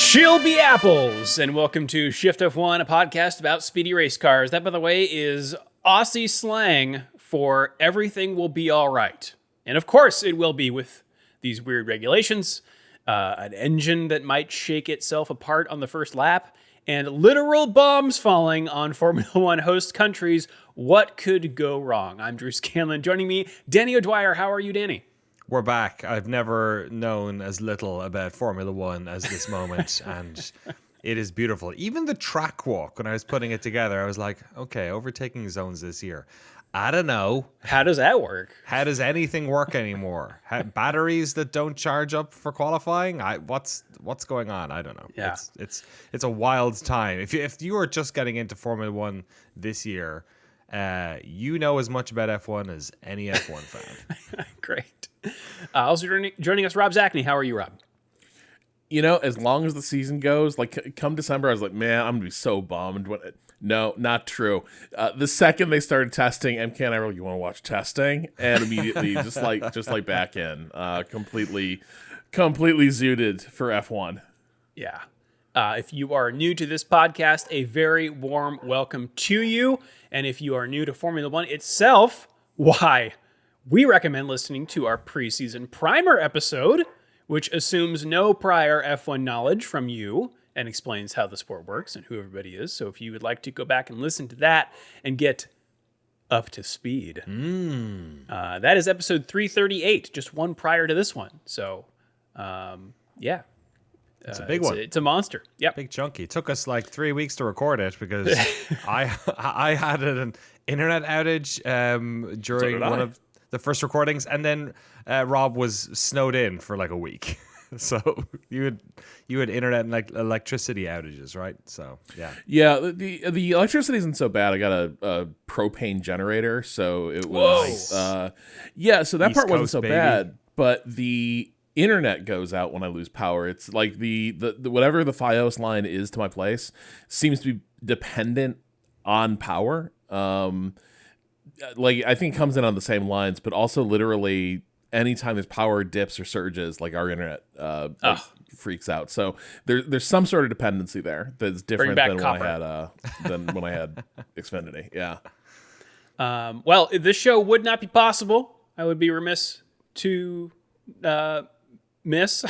She'll be apples, and welcome to Shift+F1, a podcast about speedy race cars. That, by the way, is Aussie slang for everything will be all right. And of course it will be with these weird regulations, an engine that might shake itself apart on the first lap, and literal bombs falling on Formula One host countries. What could go wrong? I'm Drew Scanlon. Joining me, Danny O'Dwyer. How are you, Danny? We're back. I've never known as little about Formula One as this moment, and it is beautiful. Even the track walk, when I was putting it together, I was like, okay, overtaking zones this year. I don't know. How does that work? How does anything work anymore? Batteries that don't charge up for qualifying? What's going on? I don't know. Yeah. It's a wild time. If you are just getting into Formula One this year, you know as much about F1 as any F1 fan. Great. Also joining us, Rob Zachney. How are you, Rob? You know, as long as the season goes, like come December, I was like, man, I'm gonna be so bummed. No, not true. The second they started testing, MK and I were like, you want to watch testing? And immediately, just like back in, completely zooted for F1. Yeah. If you are new to this podcast, a very warm welcome to you. And if you are new to Formula One itself, why? We recommend listening to our preseason primer episode, which assumes no prior F1 knowledge from you and explains how the sport works and who everybody is. So if you would like to go back and listen to that and get up to speed, that is episode 338, just one prior to this one. So, yeah. It's a big one. It's a monster. Yep. Big chunky. It took us like 3 weeks to record it because I had an internet outage during one of the first recordings, and then Rob was snowed in for like a week. So you had internet and like electricity outages, right? So yeah. The electricity isn't so bad. I got a propane generator, so it was so that East part wasn't Coast, so baby. bad. But the internet goes out when I lose power. It's like the whatever the FiOS line is to my place seems to be dependent on power. Like I think it comes in on the same lines, but also literally anytime there's power dips or surges, like our internet freaks out. So there's some sort of dependency there that's different than when I had Xfinity. Yeah. Well, this show would not be possible. I would be remiss to miss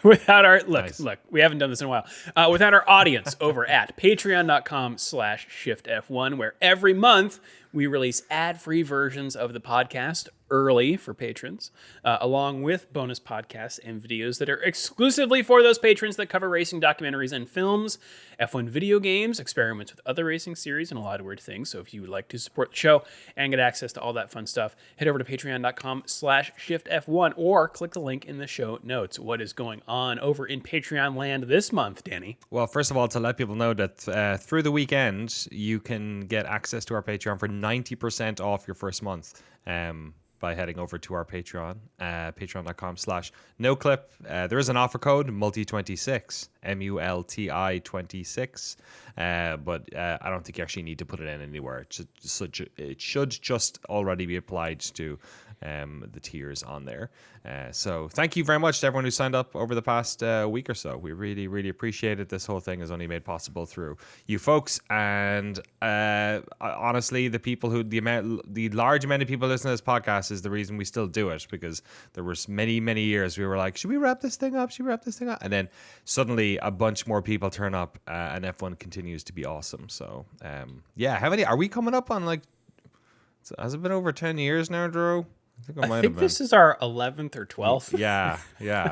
without our look. We haven't done this in a while. Without our audience over at patreon.com/shiftf1, where every month we release ad-free versions of the podcast early for patrons, along with bonus podcasts and videos that are exclusively for those patrons that cover racing documentaries and films, F1 video games, experiments with other racing series, and a lot of weird things. So if you would like to support the show and get access to all that fun stuff, head over to patreon.com/shiftf1 or click the link in the show notes. What is going on over in Patreon land this month, Danny? Well, first of all, to let people know that through the weekend, you can get access to our Patreon for 90% off your first month by heading over to our Patreon, patreon.com/noclip. There is an offer code, multi26, MULTI26. But I don't think you actually need to put it in anywhere. It should just already be applied to the tiers on there. So thank you very much to everyone who signed up over the past week or so. We really, really appreciate it. This whole thing is only made possible through you folks. And honestly, the large amount of people listening to this podcast is the reason we still do it, because there was many, many years we were like, should we wrap this thing up? And then suddenly a bunch more people turn up and F1 continues to be awesome. So are we coming up on has it been over 10 years now, Drew? I think this is our 11th or 12th. Yeah.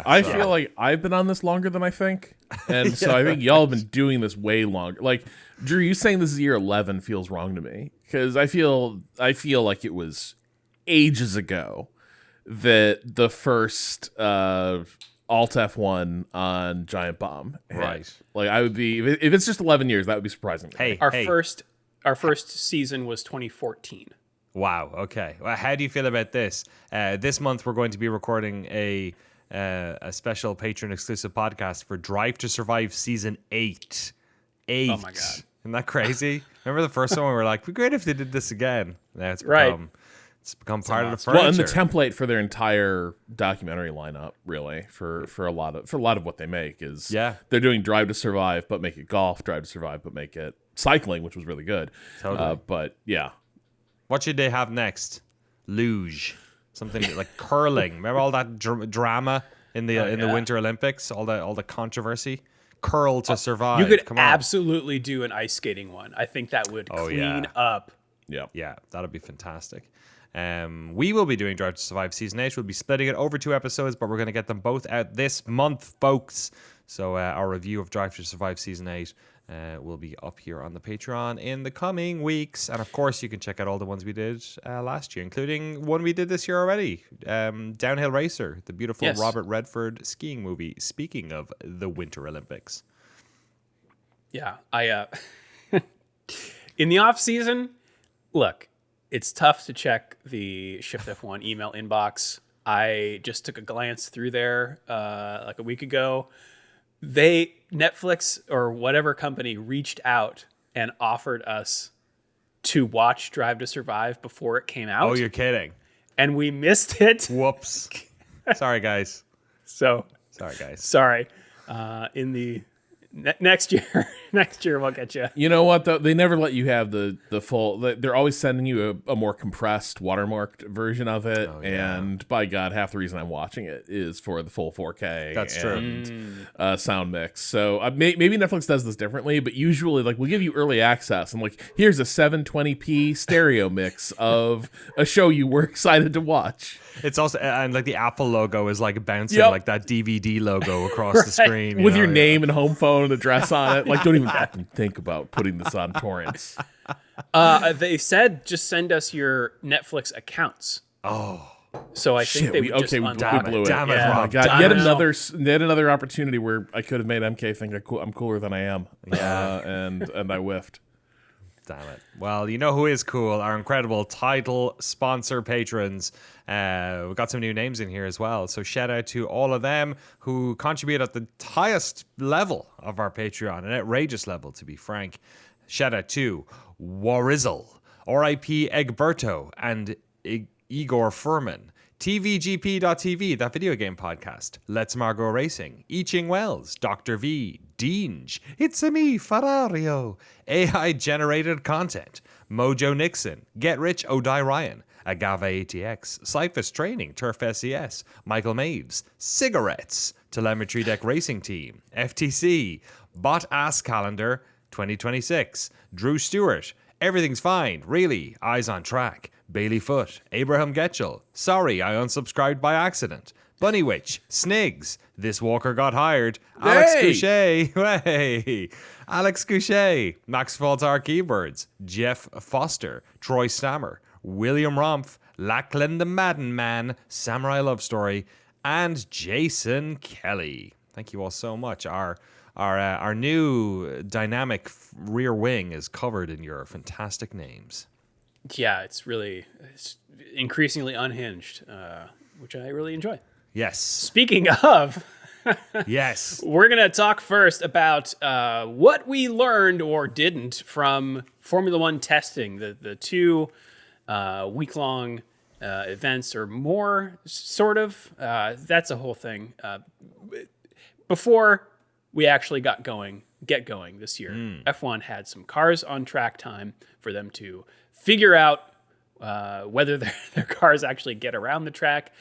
I feel like I've been on this longer than I think. And so I think y'all have been doing this way longer. Like, Drew, you saying this is year 11 feels wrong to me, because I feel like it was ages ago that the first Alt F1 on Giant Bomb hit. Right. Like, I would be, if it's just 11 years, that would be surprising. Our first season was 2014. Wow. Okay. Well, how do you feel about this? This month we're going to be recording a special patron exclusive podcast for Drive to Survive season 8. Oh my God. Isn't that crazy? Remember the first one? We were like, it'd be great if they did this again. Now it's It's become part of the Well, furniture. and the template for their entire documentary lineup, really, for a lot of what they make is they're doing Drive to Survive, but make it golf, Drive to Survive, but make it cycling, which was really good. Totally. But yeah, What should they have next? Luge, something like curling. Remember all that drama in the Winter Olympics, all the controversy. Curl to survive. You could Come on. absolutely do an ice skating one. I think that would clean up. yeah. That'd be fantastic. We will be doing Drive to Survive Season 8. We'll be splitting it over 2 episodes, but we're going to get them both out this month, folks. So our review of Drive to Survive Season 8 will be up here on the Patreon in the coming weeks. And, of course, you can check out all the ones we did last year, including one we did this year already, Downhill Racer, the beautiful Robert Redford skiing movie, speaking of the Winter Olympics. Yeah, I in the off season, look, it's tough to check the Shift+F1 email inbox. I just took a glance through there like a week ago. Netflix or whatever company reached out and offered us to watch Drive to Survive before it came out. Oh, you're kidding. And we missed it. Whoops. Sorry, guys. So Sorry, guys. sorry. In the next year, we'll get you. You know what though? They never let you have the full. They're always sending you a more compressed, watermarked version of it. Oh, yeah. And by God, half the reason I'm watching it is for the full 4K. That's true. And sound mix. So maybe Netflix does this differently, but usually, like, we'll give you early access. I'm like, here's a 720p stereo mix of a show you were excited to watch. It's also, and like the Apple logo is like bouncing like that DVD logo across the screen. With your name and home phone and address on it. Like, don't even fucking think about putting this on torrents. They said just send us your Netflix accounts. Oh. So I think they would just we unlock blew it. Damn it, Yeah. Oh my Rob. God, Damn yet it. another opportunity where I could have made MK think I'm cooler than I am. Yeah. And I whiffed. Damn it. Well, you know who is cool? Our incredible title sponsor patrons. We've got some new names in here as well. So shout out to all of them who contribute at the highest level of our Patreon, an outrageous level, to be frank. Shout out to Warizzle, R.I.P. Egberto, and Igor Furman. TVGP.tv, that video game podcast. Let's Margot Racing. Eaching Wells. Dr. V. Deange. It's a me, Ferrario. AI generated content. Mojo Nixon. Get Rich O'Die Ryan. Agave ATX. Cyphus Training. Turf SES. Michael Maves. Cigarettes. Telemetry Deck Racing Team. FTC. Bot Ass Calendar 2026. Drew Stewart. Everything's fine. Really. Eyes on Track. Bailey Foot, Abraham Getchell, Sorry, I unsubscribed by accident, Bunny Witch, Snigs, This Walker Got Hired, Alex Goucher, hey, Alex Goucher, Max Faltar Keyboards, Jeff Foster, Troy Stammer, William Romph, Lachlan the Madden Man, Samurai Love Story, and Jason Kelly. Thank you all so much. Our new dynamic rear wing is covered in your fantastic names. Yeah, it's increasingly unhinged, which I really enjoy. Yes. Speaking of, Yes. we're going to talk first about what we learned or didn't from Formula One testing, the 2 week-long events or more, sort of. That's a whole thing. Before we actually get going this year, F1 had some cars on track time for them to figure out whether their cars actually get around the track,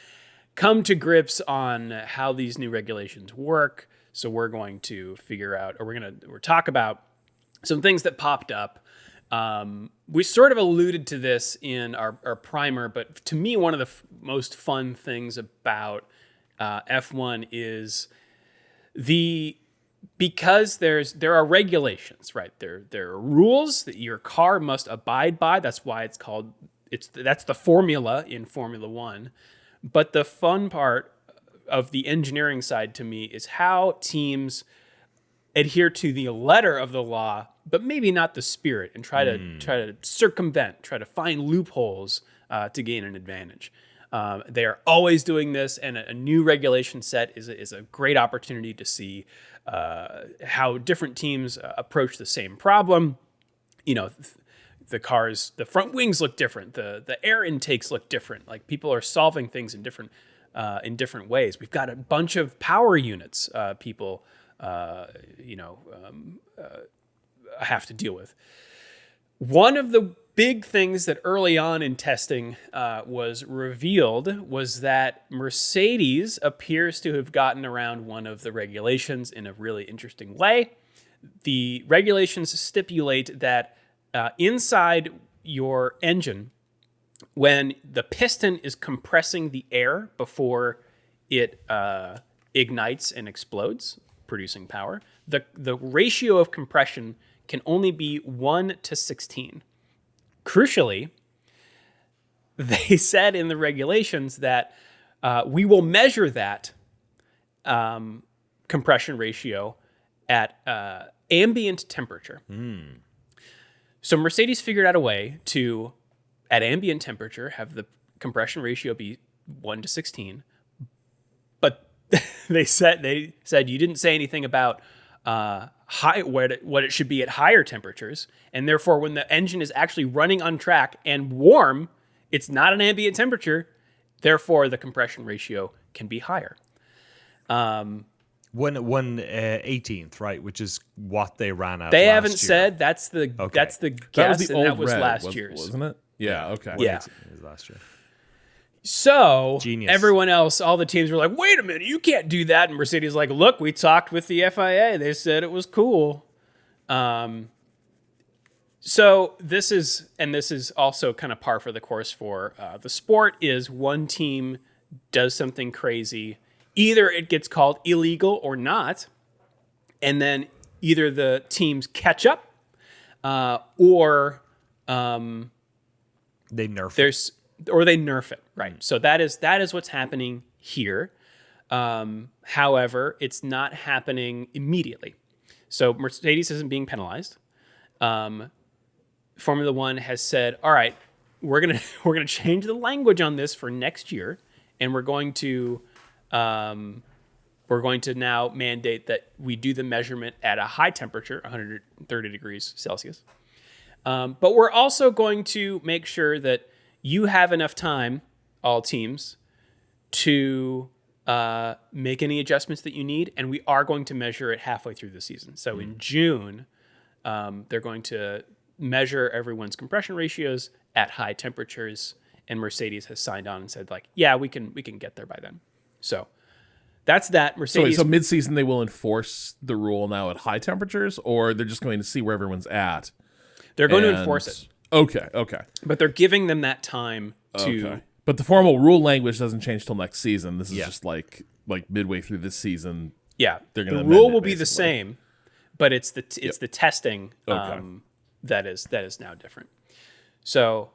come to grips on how these new regulations work. So we're going to figure out, or we're talk about some things that popped up. We sort of alluded to this in our primer, but to me, one of the most fun things about F1 is because there are regulations, right? There are rules that your car must abide by. That's why that's the formula in Formula One. But the fun part of the engineering side to me is how teams adhere to the letter of the law, but maybe not the spirit, and try to circumvent, try to find loopholes to gain an advantage. They are always doing this, and a new regulation set is a great opportunity to see how different teams approach the same problem. the cars, the front wings look different, the air intakes look different. Like people are solving things in different ways. We've got a bunch of power units people have to deal with. One of the big things that early on in testing was revealed was that Mercedes appears to have gotten around one of the regulations in a really interesting way. The regulations stipulate that inside your engine, when the piston is compressing the air before it ignites and explodes, producing power, the ratio of compression can only be 1 to 16. Crucially, they said in the regulations that we will measure that compression ratio at ambient temperature. So Mercedes figured out a way to, at ambient temperature, have the compression ratio be 1 to 16. But they said you didn't say anything about what it should be at higher temperatures, and therefore when the engine is actually running on track and warm, it's not an ambient temperature. Therefore, the compression ratio can be higher. 1/18th, right? Which is what they ran out. They last haven't year. said. That's the guess, That was the and old that was red, last year's, wasn't it? Yeah. Okay. Yeah. It was last year. So Genius. everyone else, all the teams were like, "Wait a minute, you can't do that." And Mercedes like, "Look, we talked with the FIA. They said it was cool." So this is also kind of par for the course for the sport. Is one team does something crazy, either it gets called illegal or not, and then either the teams catch up, or They nerf it. they nerf it, right? So that is what's happening here. However, it's not happening immediately. So Mercedes isn't being penalized. Formula One has said, "All right, we're gonna change the language on this for next year, and we're going to now mandate that we do the measurement at a high temperature, 130 degrees Celsius. But we're also going to make sure that you have enough time, all teams, to make any adjustments that you need, and we are going to measure it halfway through the season. So in June, they're going to measure everyone's compression ratios at high temperatures, and Mercedes has signed on and said, like, yeah, we can get there by then. So that's that. Mercedes. So mid-season they will enforce the rule now at high temperatures, or they're just going to see where everyone's at. They're going to enforce it. Okay. But they're giving them that time to. Okay. But the formal rule language doesn't change till next season. This is Yeah. just like midway through this season. Yeah, They're gonna the amend rule it, will be the basically. same, but it's the testing Okay. that is now different. So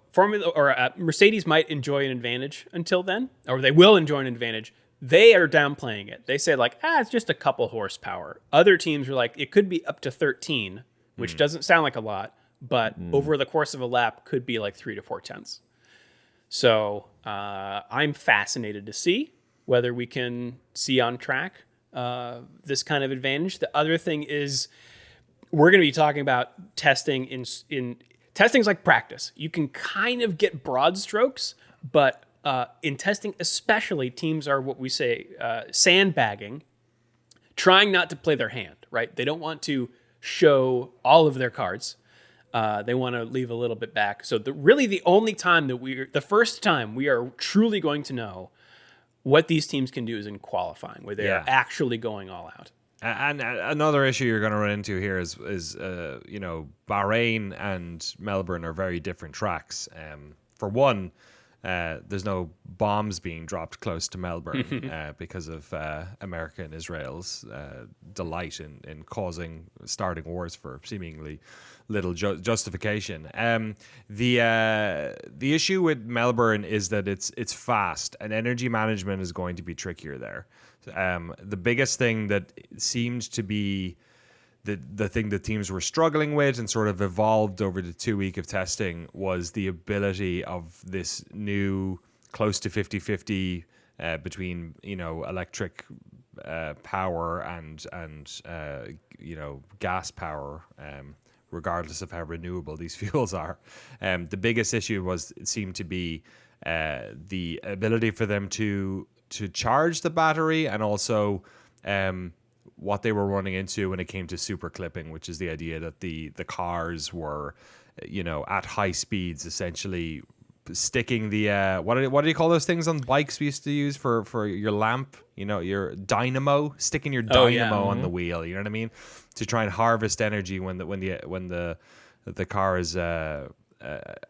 Mercedes might enjoy an advantage until then, or they will enjoy an advantage. They are downplaying it. They say like, it's just a couple horsepower. Other teams are like, it could be up to 13, which doesn't sound like a lot, but over the course of a lap could be like 3 to 4 tenths. So I'm fascinated to see whether we can see on track this kind of advantage. The other thing is we're going to be talking about testing in testing's like practice. You can kind of get broad strokes, but in testing especially, teams are what we say sandbagging, trying not to play their hand, right? They don't want to show all of their cards. They want to leave a little bit back. So the first time we are truly going to know what these teams can do is in qualifying, where they are actually going all out. And another issue you're going to run into here is Bahrain and Melbourne are very different tracks. For one, there's no bombs being dropped close to Melbourne because of America and Israel's delight in starting wars for seemingly little justification. The issue with Melbourne is that it's fast, and energy management is going to be trickier there. The biggest thing that seemed to be the thing that teams were struggling with and sort of evolved over the 2 week of testing was the ability of this new close to 50-50 between electric power and gas power regardless of how renewable these fuels are. The biggest issue it seemed to be the ability for them to charge the battery, and also what they were running into when it came to super clipping, which is the idea that the cars were, at high speeds, essentially sticking the what do you call those things on bikes we used to use for your lamp, your dynamo, sticking your dynamo on the wheel, you know what I mean, to try and harvest energy when the car is at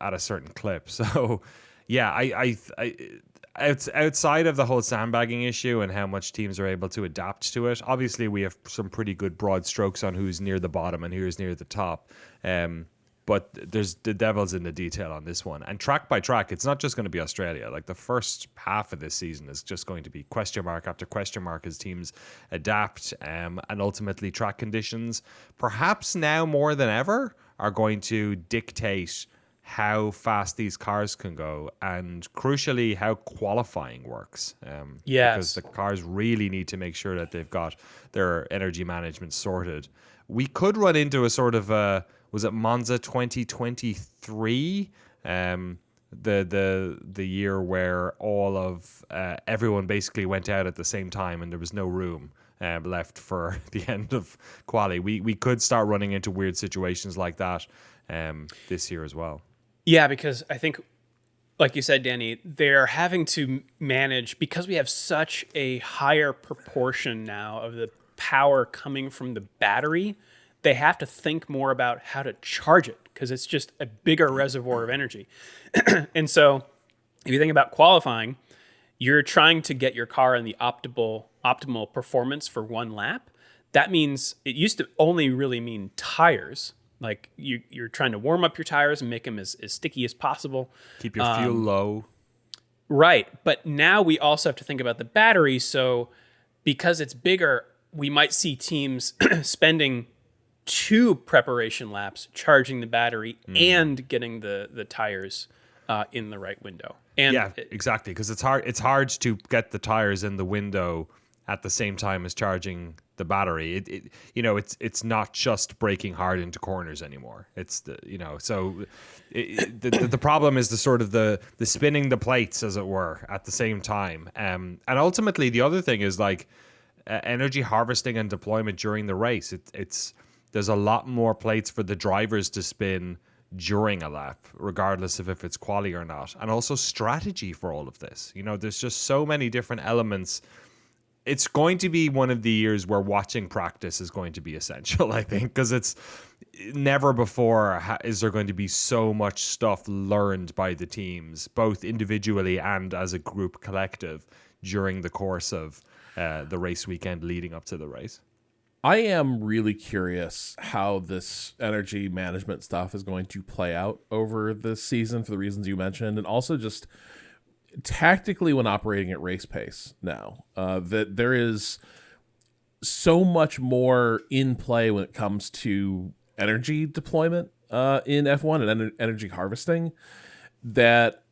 a certain clip. So yeah, I outside of the whole sandbagging issue and how much teams are able to adapt to it, obviously we have some pretty good broad strokes on who's near the bottom and who's near the top. But there's the devil's in the detail on this one. And track by track, it's not just going to be Australia. Like, the first half of this season is just going to be question mark after question mark as teams adapt. And ultimately track conditions, perhaps now more than ever, are going to dictate how fast these cars can go, and crucially how qualifying works. Because the cars really need to make sure that they've got their energy management sorted. We could run into a sort of was it Monza 2023? The year where all of everyone basically went out at the same time and there was no room left for the end of quali. We could start running into weird situations like that this year as well. Yeah, because I think, like you said, Danny, they're having to manage, because we have such a higher proportion now of the power coming from the battery. They have to think more about how to charge it, because it's just a bigger reservoir of energy. And so if you think about qualifying, you're trying to get your car in the optimal performance for one lap. That means it used to only really mean tires. Like, you're trying to warm up your tires and make them as sticky as possible. Keep your fuel low. Right. But now we also have to think about the battery. So because it's bigger, we might see teams spending 2 preparation laps charging the battery and getting the tires in the right window. And yeah, exactly, because it's hard to get the tires in the window at the same time as charging the battery. It's not just braking hard into corners anymore. It's the problem is the sort of the spinning the plates, as it were, at the same time. And ultimately the other thing is like energy harvesting and deployment during the race. There's a lot more plates for the drivers to spin during a lap, regardless of if it's quali or not. And also strategy for all of this. There's just so many different elements. It's going to be one of the years where watching practice is going to be essential, I think, because it's never before is there going to be so much stuff learned by the teams, both individually and as a group collective, during the course of the race weekend leading up to the race. I am really curious how this energy management stuff is going to play out over this season for the reasons you mentioned, and also just tactically when operating at race pace now. That there is so much more in play when it comes to energy deployment in F1 and energy harvesting, that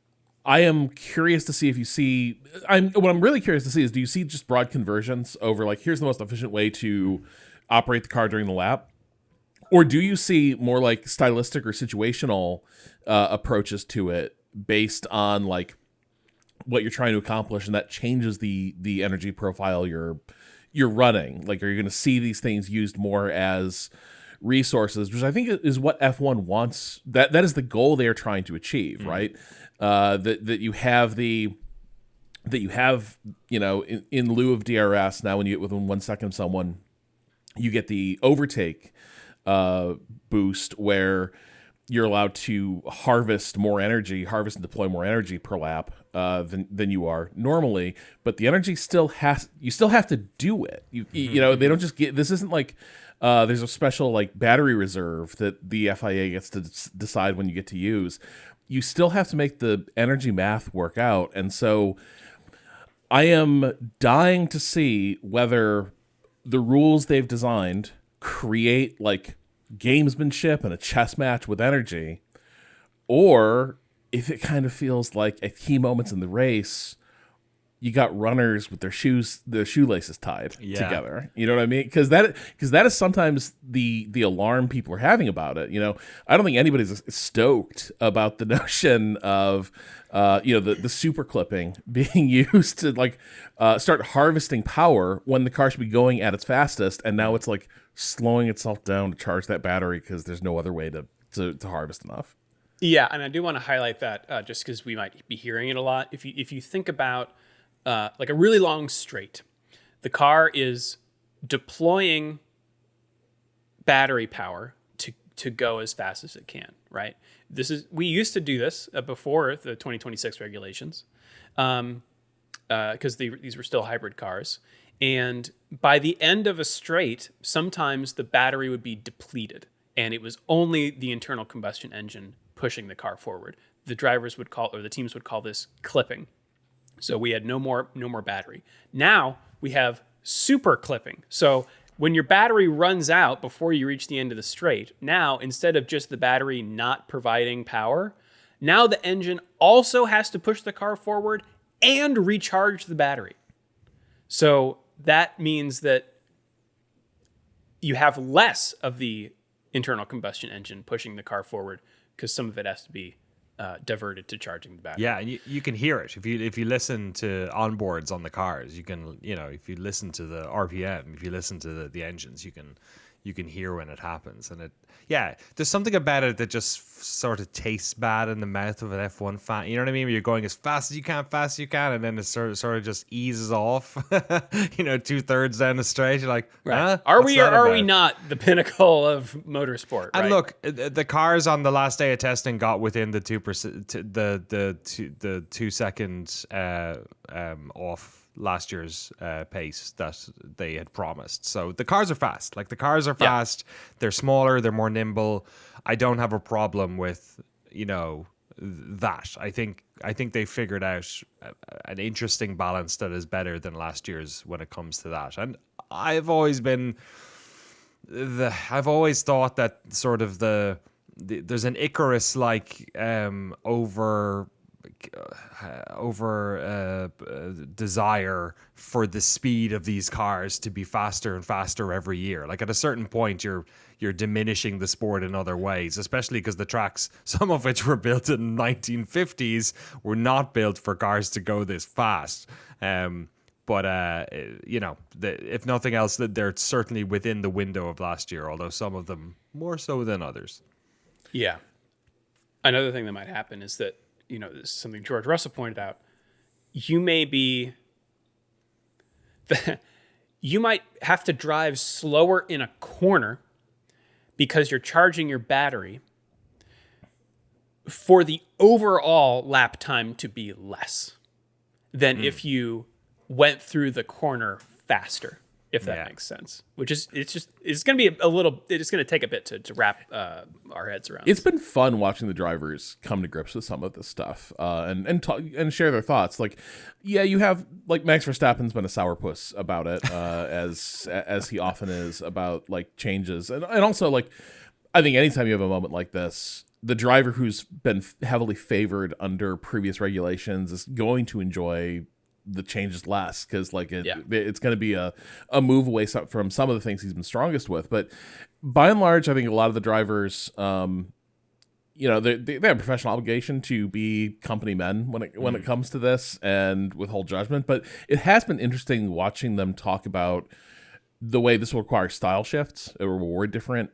I am curious to see if you see... What I'm really curious to see is, do you see just broad conversions over, like, here's the most efficient way to operate the car during the lap? Or do you see more like stylistic or situational approaches to it based on, like, what you're trying to accomplish, and that changes the energy profile you're running? Like, are you going to see these things used more as resources, which I think is what F1 wants? That is the goal they are trying to achieve, right? That you have in lieu of DRS, now when you get within 1 second of someone, you get the overtake boost where you're allowed to harvest and deploy more energy per lap than you are normally. But the energy you still have to do it. They don't just get, this isn't like there's a special like battery reserve that the FIA gets to decide when you get to use. You still have to make the energy math work out. And so I am dying to see whether the rules they've designed create like gamesmanship and a chess match with energy, or if it kind of feels like at key moments in the race, you got runners with their shoelaces tied Yeah. together. You know what I mean? Because that is sometimes the alarm people are having about it. I don't think anybody's stoked about the notion of the super clipping being used to start harvesting power when the car should be going at its fastest, and now it's like slowing itself down to charge that battery because there's no other way to harvest enough. Yeah, and I do want to highlight that just because we might be hearing it a lot. If you think about like a really long straight, the car is deploying battery power to go as fast as it can. Right. We used to do this before the 2026 regulations, because these were still hybrid cars. And by the end of a straight, sometimes the battery would be depleted, and it was only the internal combustion engine pushing the car forward. The drivers would call, or the teams would call this clipping. So we had no more battery. Now we have super clipping. So when your battery runs out before you reach the end of the straight, now instead of just the battery not providing power, now the engine also has to push the car forward and recharge the battery. So that means that you have less of the internal combustion engine pushing the car forward because some of it has to be diverted to charging the battery. Yeah, and you can hear it if you listen to onboards on the cars. You can, if you listen to the RPM, if you listen to the engines, you can hear when it happens. And there's something about it that just sort of tastes bad in the mouth of an F1 fan. You know what I mean? Where you're going as fast as you can, and then it sort of just eases off. 2/3 down the straight, you're like, right. Huh? Are we or are we not the pinnacle of motorsport? And right? look, the cars on the last day of testing got within the 2%, the 2 second off last year's pace that they had promised. So the cars are fast. Like, the cars are fast. Yeah. They're smaller. They're more nimble. I don't have a problem with that. I think they figured out an interesting balance that is better than last year's when it comes to that. And I've always thought that sort of there's an Icarus desire for the speed of these cars to be faster and faster every year. Like, at a certain point, you're diminishing the sport in other ways, especially because the tracks, some of which were built in the 1950s, were not built for cars to go this fast. But if nothing else, they're certainly within the window of last year, although some of them more so than others. Yeah. Another thing that might happen is that, this is something George Russell pointed out. You might have to drive slower in a corner because you're charging your battery for the overall lap time to be less than if you went through the corner faster, if that makes sense. Which is, it's going to be it's going to take a bit to wrap our heads around. It's been fun watching the drivers come to grips with some of this stuff and talk and share their thoughts. Like, you have, like, Max Verstappen's been a sourpuss about it, as he often is about, like, changes. And also, like, I think anytime you have a moment like this, the driver who's been heavily favored under previous regulations is going to enjoy the changes less, because it's going to be a move away from some of the things he's been strongest with. But by and large, I think a lot of the drivers, they have a professional obligation to be company men when it comes to this and withhold judgment. But it has been interesting watching them talk about the way this will require style shifts. It will reward different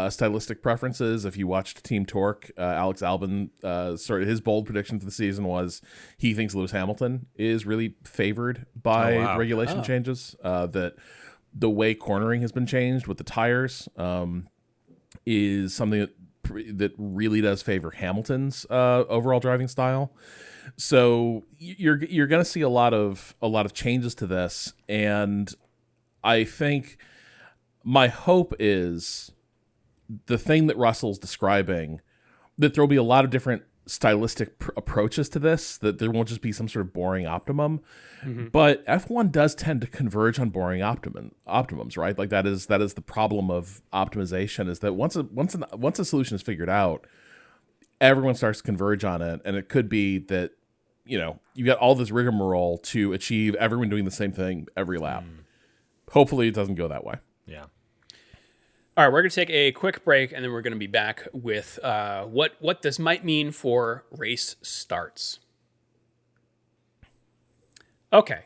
stylistic preferences. If you watched Team Torque, Alex Albon, sort of his bold prediction for the season was he thinks Lewis Hamilton is really favored by regulation changes. That the way cornering has been changed with the tires is something that really does favor Hamilton's overall driving style. So you're going to see a lot of changes to this, and I think my hope is the thing that Russell's describing, that there'll be a lot of different stylistic approaches to this, that there won't just be some sort of boring optimum. Mm-hmm. But F1 does tend to converge on boring optimums, right? Like, that is the problem of optimization, is that once a solution is figured out, everyone starts to converge on it. And it could be that you got all this rigmarole to achieve everyone doing the same thing every lap. Hopefully it doesn't go that way. Yeah. All right, we're going to take a quick break, and then we're going to be back with what this might mean for race starts. Okay,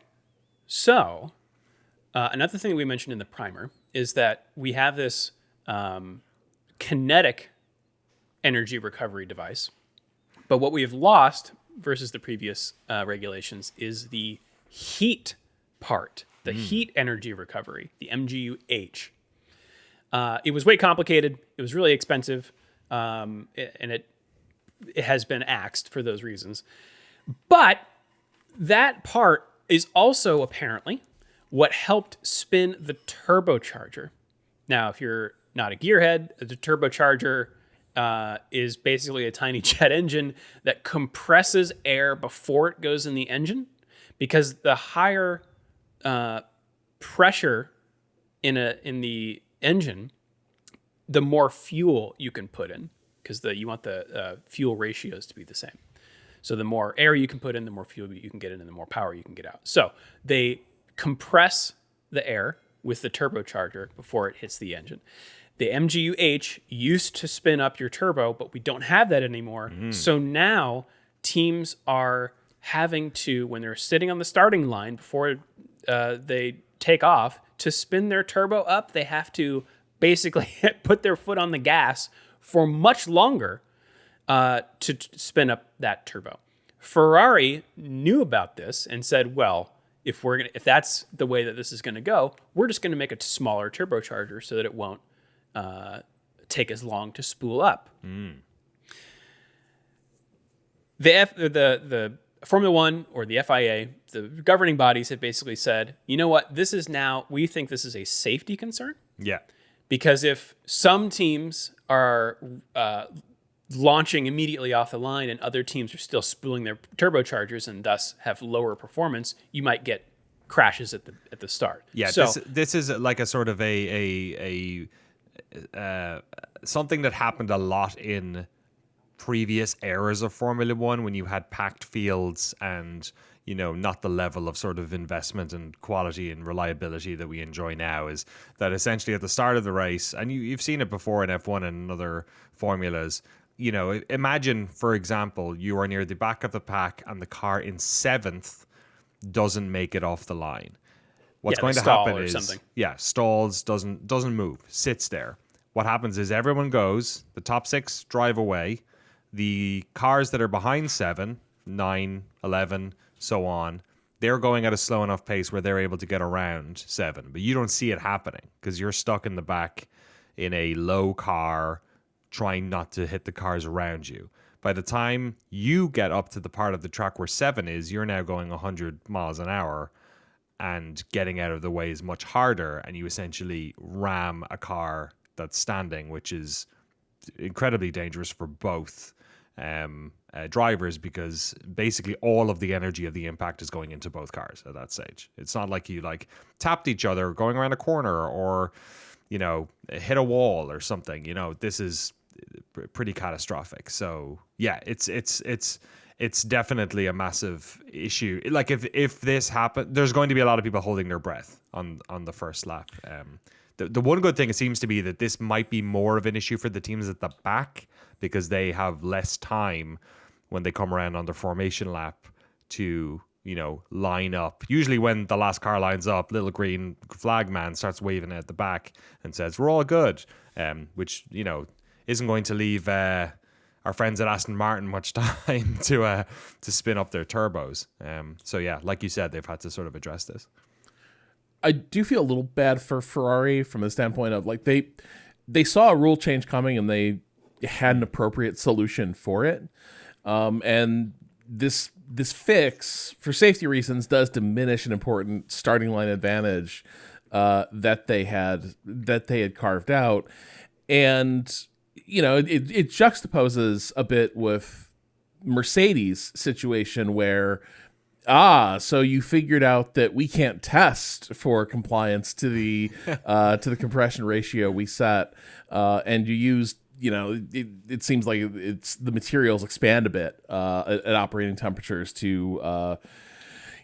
so another thing that we mentioned in the primer is that we have this kinetic energy recovery device, but what we have lost versus the previous regulations is the heat part, the heat energy recovery, the MGU-H. It was way complicated. It was really expensive, and it has been axed for those reasons. But that part is also apparently what helped spin the turbocharger. Now, if you're not a gearhead, the turbocharger is basically a tiny jet engine that compresses air before it goes in the engine, because the higher pressure in the engine, the more fuel you can put in, because you want the fuel ratios to be the same. So the more air you can put in, the more fuel you can get in, and the more power you can get out. So they compress the air with the turbocharger before it hits the engine. The MGU-H used to spin up your turbo, but we don't have that anymore. So now teams are having to, when they're sitting on the starting line before they take off, to spin their turbo up, they have to basically put their foot on the gas for much longer to spin up that turbo. Ferrari knew about this and said, well, if that's the way that this is going to go, we're just going to make a smaller turbocharger so that it won't take as long to spool up. The Formula One or the FIA, the governing bodies, have basically said, you know what, we think this is a safety concern. Yeah. Because if some teams are launching immediately off the line and other teams are still spooling their turbochargers and thus have lower performance, you might get crashes at the start. Yeah, so, this is like a sort of something that happened a lot in previous eras of Formula One, when you had packed fields and, not the level of sort of investment and quality and reliability that we enjoy now. Is that essentially at the start of the race, and you've seen it before in F1 and other formulas, imagine, for example, you are near the back of the pack and the car in 7th doesn't make it off the line. What's going to happen is something. Stalls, doesn't move, sits there. What happens is everyone goes, the top 6 drive away, the cars that are behind 7, 9, 11, so on, they're going at a slow enough pace where they're able to get around 7, but you don't see it happening because you're stuck in the back in a low car trying not to hit the cars around you. By the time you get up to the part of the track where 7 is, you're now going 100 miles an hour, and getting out of the way is much harder, and you essentially ram a car that's standing, which is incredibly dangerous for both drivers, because basically all of the energy of the impact is going into both cars at that stage. It's not like you tapped each other going around a corner or hit a wall or something. This is pretty catastrophic. So yeah, it's definitely a massive issue. Like if this happened, there's going to be a lot of people holding their breath on the first lap. The one good thing, it seems to be that this might be more of an issue for the teams at the back, because they have less time when they come around on their formation lap to, line up. Usually when the last car lines up, little green flag man starts waving at the back and says, we're all good, which, isn't going to leave our friends at Aston Martin much time to spin up their turbos. So yeah, like you said, they've had to sort of address this. I do feel a little bad for Ferrari from the standpoint of they saw a rule change coming and they had an appropriate solution for it. And this fix, for safety reasons, does diminish an important starting line advantage that they had carved out. And, it juxtaposes a bit with Mercedes' situation where, so you figured out that we can't test for compliance to the compression ratio we set, and you used it seems like it's the materials expand a bit at operating temperatures to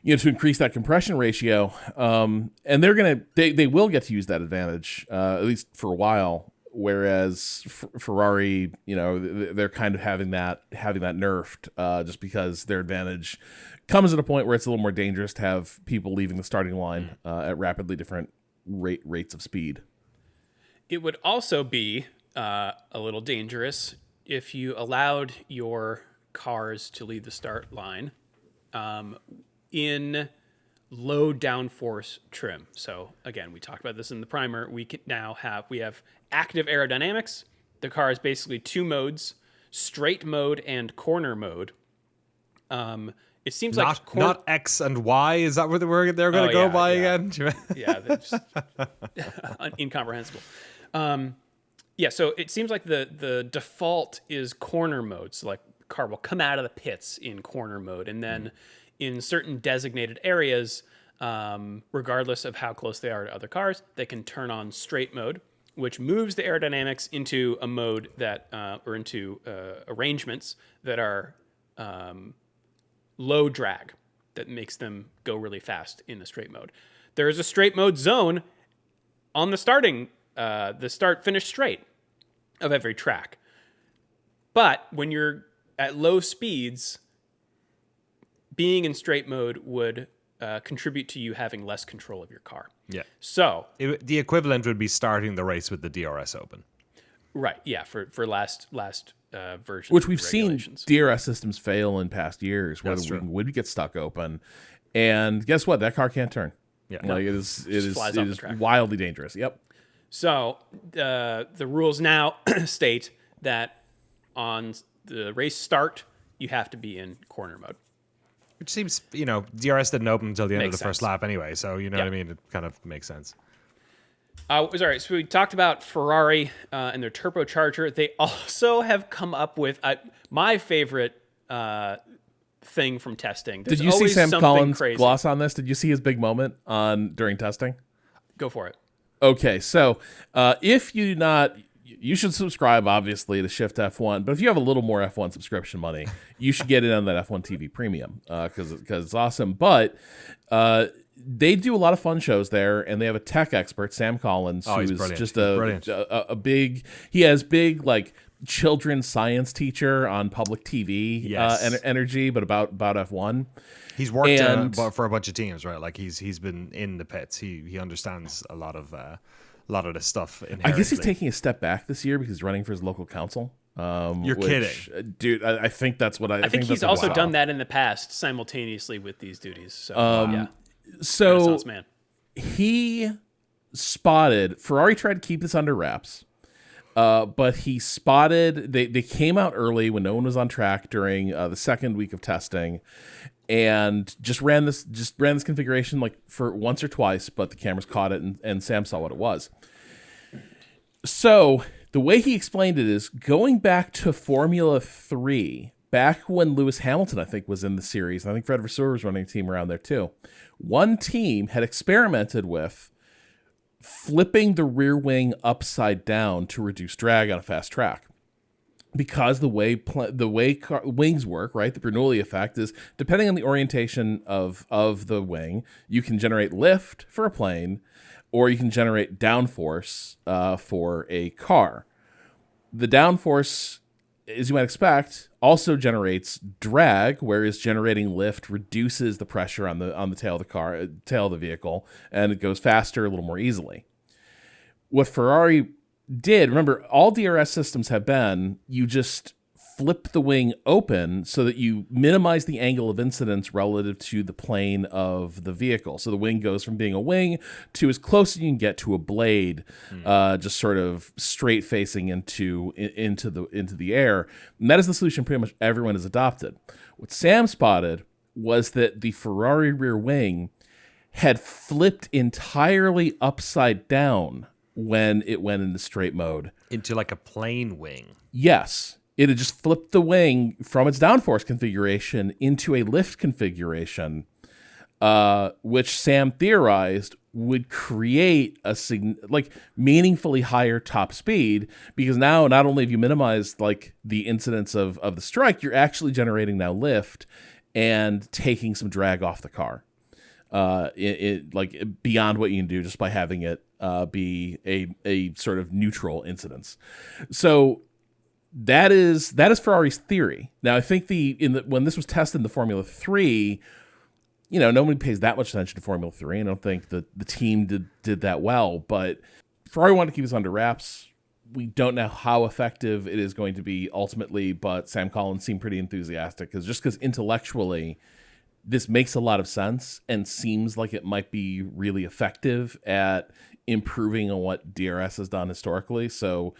to increase that compression ratio. And they will get to use that advantage at least for a while. Whereas Ferrari, they're kind of having that nerfed just because their advantage comes at a point where it's a little more dangerous to have people leaving the starting line at rapidly different rates of speed. It would also be a little dangerous if you allowed your cars to leave the start line in low downforce trim. So again, we talked about this in the primer. We have active aerodynamics. The car is basically two modes: straight mode and corner mode. It seems not X and Y. Is that what they're going to go by again? Yeah, that's incomprehensible. So it seems like the default is corner mode. So like the car will come out of the pits in corner mode, and then in certain designated areas, regardless of how close they are to other cars, they can turn on straight mode, which moves the aerodynamics into a mode that, or into arrangements that are low drag, that makes them go really fast in the straight mode. There is a straight mode zone on the start-finish straight of every track. But when you're at low speeds, being in straight mode would contribute to you having less control of your car. Yeah. So the equivalent would be starting the race with the DRS open. Right. Yeah. For last version, which we've seen DRS systems fail in past years, where the wing would get stuck open, and guess what? That car can't turn. Yeah. Like it is wildly dangerous. Yep. So the rules now state that on the race start, you have to be in corner mode. Which seems, DRS didn't open until the end of the first sense. lap anyway, so what I mean? It kind of makes sense. Sorry, so we talked about Ferrari and their turbocharger. They also have come up with my favorite thing from testing. Did you see Sam Collins' gloss on this? Did you see his big moment during testing? Go for it. Okay, so if you do not, you should subscribe, obviously, to Shift+F1. But if you have a little more F1 subscription money, you should get in on that F1 TV Premium because it's awesome. But they do a lot of fun shows there, and they have a tech expert, Sam Collins, who is just a big. He has big like children's science teacher on public TV energy, but about F1. He's worked for a bunch of teams, right? Like he's been in the pits. He understands a lot of this stuff. I guess he's taking a step back this year because he's running for his local council. You're kidding, dude. I think that's what I think he's also done that in the past simultaneously with these duties. So yeah. So he spotted Ferrari tried to keep this under wraps, but he spotted they came out early when no one was on track during the second week of testing, and just ran this configuration like for once or twice, but the cameras caught it and Sam saw what it was. So the way he explained it is going back to Formula 3, back when Lewis Hamilton, I think, was in the series. I think Fred Vasseur was running a team around there too. One team had experimented with flipping the rear wing upside down to reduce drag on a fast track. Because the way wings work, right, the Bernoulli effect is, depending on the orientation of the wing, you can generate lift for a plane, or you can generate downforce for a car. The downforce, as you might expect, also generates drag, whereas generating lift reduces the pressure on the tail of the vehicle, and it goes faster, a little more easily. What Ferrari did, remember, all DRS systems have been, you just flip the wing open so that you minimize the angle of incidence relative to the plane of the vehicle. So the wing goes from being a wing to as close as you can get to a blade, just sort of straight facing into the air. And that is the solution pretty much everyone has adopted. What Sam spotted was that the Ferrari rear wing had flipped entirely upside down when it went into straight mode. Into like a plane wing. Yes. It had just flipped the wing from its downforce configuration into a lift configuration, which Sam theorized would create a meaningfully higher top speed, because now not only have you minimized like the incidence of the strike, you're actually generating now lift and taking some drag off the car. Like beyond what you can do just by having it be a sort of neutral incidence. So that is Ferrari's theory. Now I think when this was tested in the Formula 3, nobody pays that much attention to Formula 3. I don't think that the team did that well, but Ferrari wanted to keep this under wraps. We don't know how effective it is going to be ultimately, but Sam Collins seemed pretty enthusiastic because intellectually this makes a lot of sense and seems like it might be really effective at improving on what DRS has done historically. So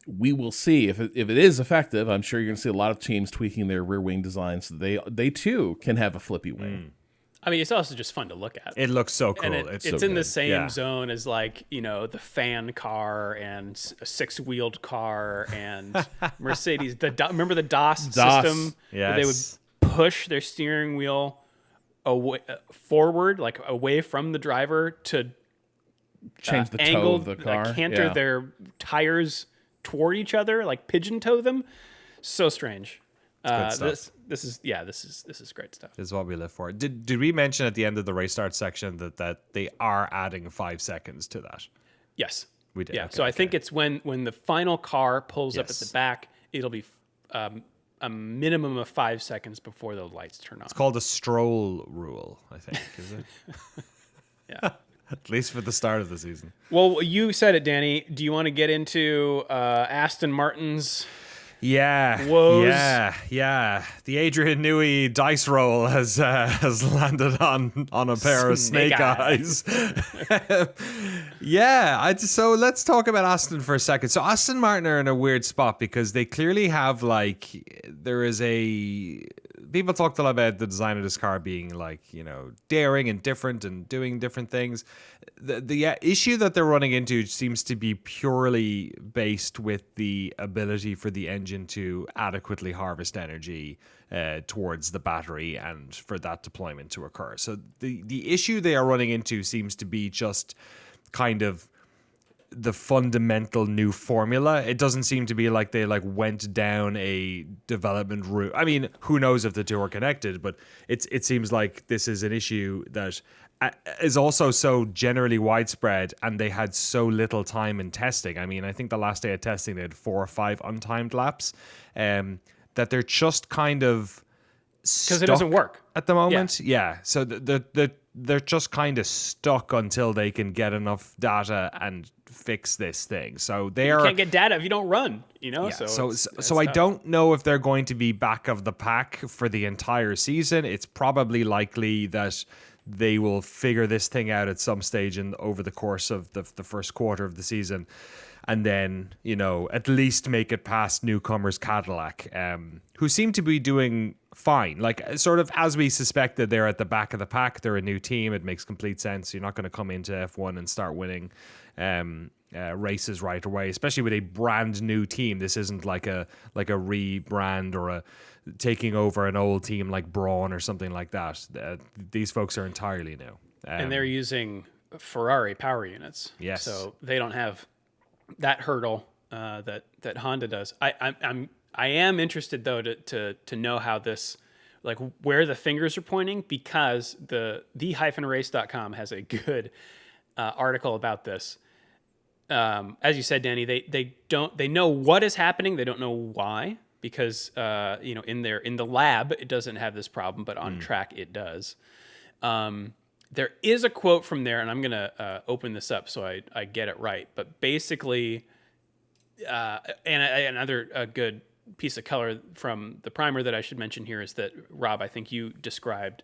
we will see if it is effective. I'm sure you're going to see a lot of teams tweaking their rear wing designs so they too can have a flippy wing. I mean, it's also just fun to look at. It looks so cool. And it's so in the good. same zone as like, the fan car and a 6-wheeled car and Mercedes. Remember the DOS system? Yes. Where they would push their steering wheel forward, like away from the driver to change the toe angle, of the car. like canter their tires toward each other, like pigeon toe them. So strange. Good stuff. This is great stuff. This is what we live for. Did we mention at the end of the race start section that they are adding 5 seconds to that? Yes, we did. Yeah, okay, so I think it's when the final car pulls up at the back, it'll be a minimum of 5 seconds before the lights turn on. It's called the stroll rule, I think, is it? Yeah. At least for the start of the season. Well, you said it, Danny. Do you want to get into Aston Martin's woes? Yeah. The Adrian Newey dice roll has landed on a pair of snake eyes. So let's talk about Aston for a second. So Aston Martin are in a weird spot because they clearly have people talked a lot about the design of this car being daring and different and doing different things. The issue that they're running into seems to be purely based with the ability for the engine to adequately harvest energy towards the battery and for that deployment to occur. So the issue they are running into seems to be just kind of the fundamental new formula. It doesn't seem to be like they went down a development route. I mean, who knows if the two are connected, but it seems like this is an issue that is also so generally widespread, and they had so little time in testing. I mean, I think the last day of testing they had 4 or 5 untimed laps, that they're just kind of because it doesn't work at the moment. Yeah. So they're just kind of stuck until they can get enough data and fix this thing. So you can't get data if you don't run, Yeah, so I don't know if they're going to be back of the pack for the entire season. It's probably likely that they will figure this thing out at some stage over the course of the first quarter of the season, and then at least make it past newcomers Cadillac, who seem to be doing fine. Like, sort of as we suspected, they're at the back of the pack. They're a new team. It makes complete sense. You're not going to come into F1 and start winning races right away, especially with a brand new team. This isn't like a rebrand or a taking over an old team like Braun or something like that. These folks are entirely new, and they're using Ferrari power units. Yes, so they don't have that hurdle that Honda does. I am interested though to know how this, like, where the fingers are pointing, because the-race.com has a good article about this. As you said, Danny, they know what is happening. They don't know why, because in the lab it doesn't have this problem, but on track it does. There is a quote from there, and I'm gonna open this up so I get it right. But basically, another good piece of color from the primer that I should mention here is that, Rob, I think you described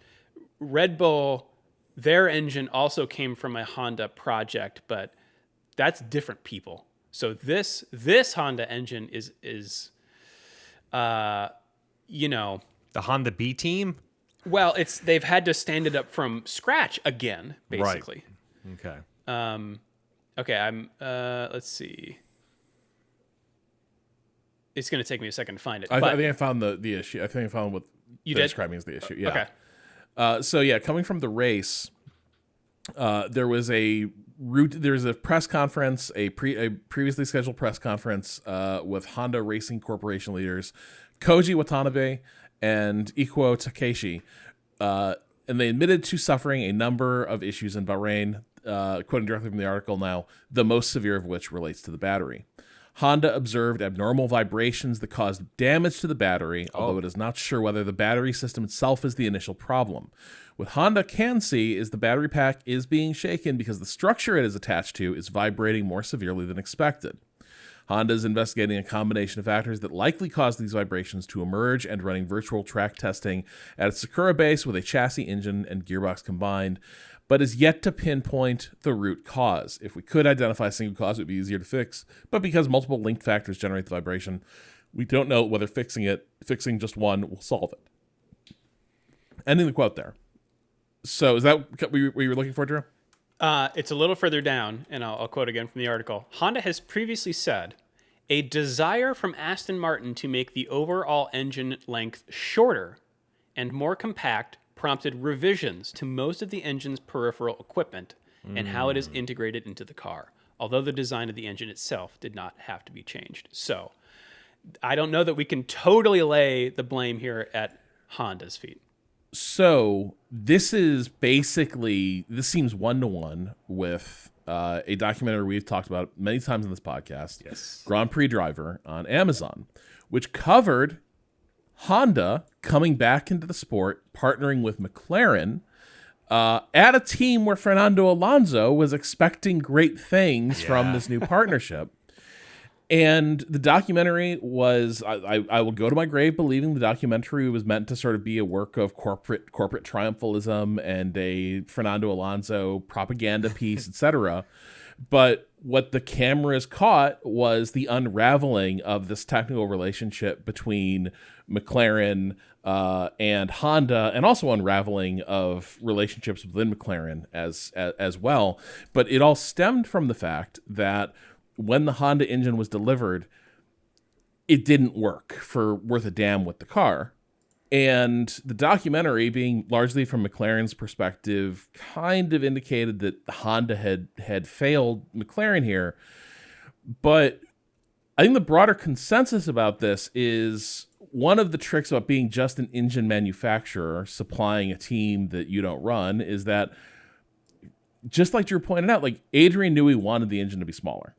Red Bull. Their engine also came from a Honda project, but that's different people. So this Honda engine is the Honda B team. Well, they've had to stand it up from scratch again, basically. Right. Okay. Okay. Let's see. It's going to take me a second to find it. I think I found the issue. I think I found what they're describing as the issue. Yeah. Okay. So coming from the race, There's a press conference, a previously scheduled press conference with Honda Racing Corporation leaders Koji Watanabe and Ikuo Takeshi, and they admitted to suffering a number of issues in Bahrain, quoting directly from the article now, the most severe of which relates to the battery. Honda observed abnormal vibrations that caused damage to the battery, although it is not sure whether the battery system itself is the initial problem. What Honda can see is the battery pack is being shaken because the structure it is attached to is vibrating more severely than expected. Honda is investigating a combination of factors that likely caused these vibrations to emerge and running virtual track testing at its Sakura base with a chassis, engine, and gearbox combined, but is yet to pinpoint the root cause. If we could identify a single cause, it would be easier to fix, but because multiple linked factors generate the vibration, we don't know whether fixing just one will solve it. Ending the quote there. So is that what you were looking for, Drew? It's a little further down, and I'll quote again from the article. Honda has previously said, a desire from Aston Martin to make the overall engine length shorter and more compact prompted revisions to most of the engine's peripheral equipment and how it is integrated into the car, although the design of the engine itself did not have to be changed. So I don't know that we can totally lay the blame here at Honda's feet. So this seems one-to-one with a documentary we've talked about many times in this podcast, Yes. Grand Prix Driver on Amazon, which covered Honda coming back into the sport, partnering with McLaren at a team where Fernando Alonso was expecting great things from this new partnership. And the documentary was, I will go to my grave believing the documentary was meant to sort of be a work of corporate triumphalism and a Fernando Alonso propaganda piece, etc. But what the cameras caught was the unraveling of this technical relationship between McLaren and Honda, and also unraveling of relationships within McLaren as well. But it all stemmed from the fact that when the Honda engine was delivered, it didn't work for worth a damn with the car. And the documentary, being largely from McLaren's perspective, kind of indicated that Honda had failed McLaren here. But I think the broader consensus about this is one of the tricks about being just an engine manufacturer, supplying a team that you don't run, is that, just like Drew pointed out, like Adrian Newey wanted the engine to be smaller.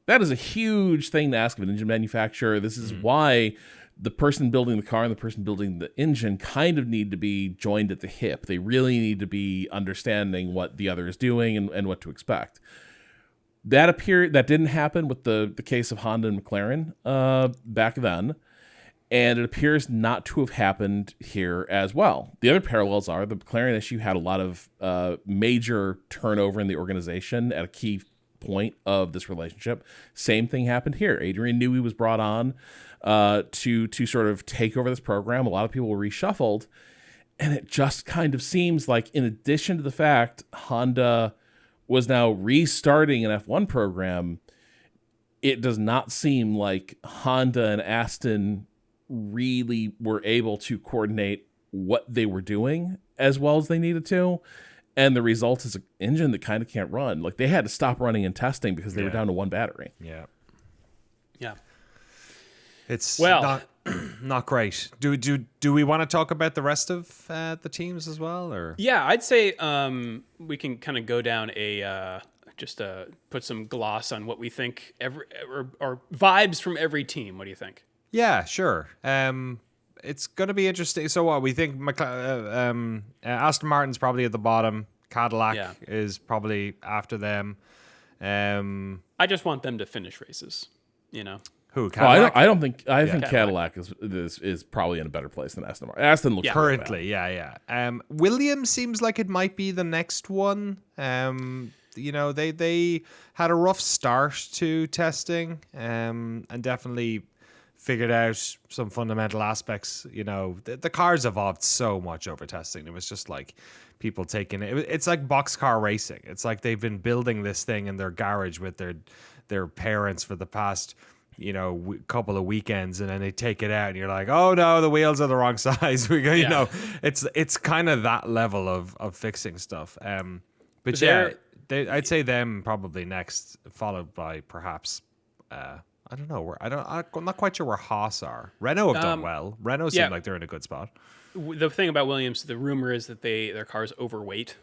That is a huge thing to ask of an engine manufacturer. This is why the person building the car and the person building the engine kind of need to be joined at the hip. They really need to be understanding what the other is doing and what to expect. That didn't happen with the case of Honda and McLaren back then, and it appears not to have happened here as well. The other parallels are the McLaren issue had a lot of major turnover in the organization at a key point of this relationship. Same thing happened here. Adrian Newey was brought on to sort of take over this program. A lot of people were reshuffled, and it just kind of seems like, in addition to the fact Honda was now restarting an F1 program, it does not seem like Honda and Aston really were able to coordinate what they were doing as well as they needed to. And the result is an engine that kind of can't run. Like, they had to stop running and testing because they were down to one battery. Yeah. It's not great. Do we want to talk about the rest of the teams as well, or? Yeah, I'd say we can kind of go down put some gloss on what we think or vibes from every team. What do you think? Yeah, sure. It's going to be interesting. So what we think, Aston Martin's probably at the bottom. Cadillac is probably after them. I just want them to finish races, you know. Who? Cadillac? I think Cadillac is probably in a better place than Aston Martin. Aston looks currently, Williams seems like it might be the next one. You know, they had a rough start to testing, and definitely figured out some fundamental aspects. You know, the cars evolved so much over testing. It was just like people taking it. It's like boxcar racing. It's like they've been building this thing in their garage with their parents for the past, you know, couple of weekends, and then they take it out and you're like, oh no, the wheels are the wrong size. We go, you know, it's kind of that level of fixing stuff. But yeah, I'd say them probably next, followed by perhaps I don't know. I'm not quite sure where Haas are. Renault have done well. Renault seem like they're in a good spot. The thing about Williams, the rumor is that their car's overweight.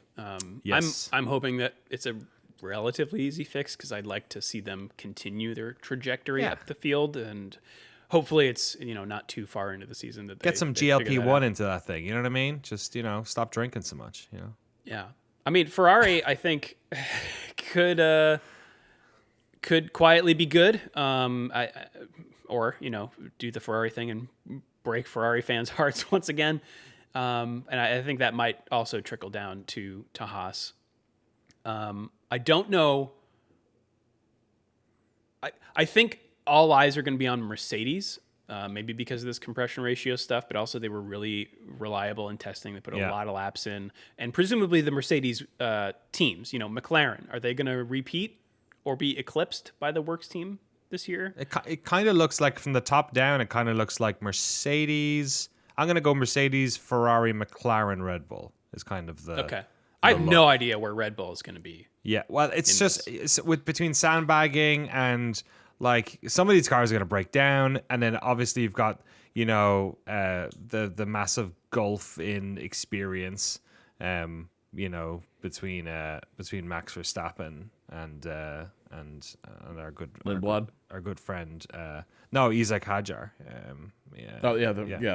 Yes. I'm hoping that it's a relatively easy fix because I'd like to see them continue their trajectory up the field, and hopefully it's not too far into the season that get some GLP-1 into that thing. You know what I mean? Just stop drinking so much. Yeah. I mean, Ferrari, I think could quietly be good. Or do the Ferrari thing and break Ferrari fans' hearts once again. And I think that might also trickle down to Haas. I don't know. I think all eyes are going to be on Mercedes, maybe because of this compression ratio stuff, but also they were really reliable in testing. They put a lot of laps in, and presumably the Mercedes teams, McLaren, are they going to repeat or be eclipsed by the Works team this year? It kind of looks like, from the top down, it kind of looks like Mercedes. I'm going to go Mercedes, Ferrari, McLaren, Red Bull is kind of the... Okay. I have no idea where Red Bull is going to be. Yeah, well, it's between sandbagging and like some of these cars are going to break down, and then obviously you've got the massive gulf in experience, between Max Verstappen and our good Lindblad, our good friend Isaac Hadjar.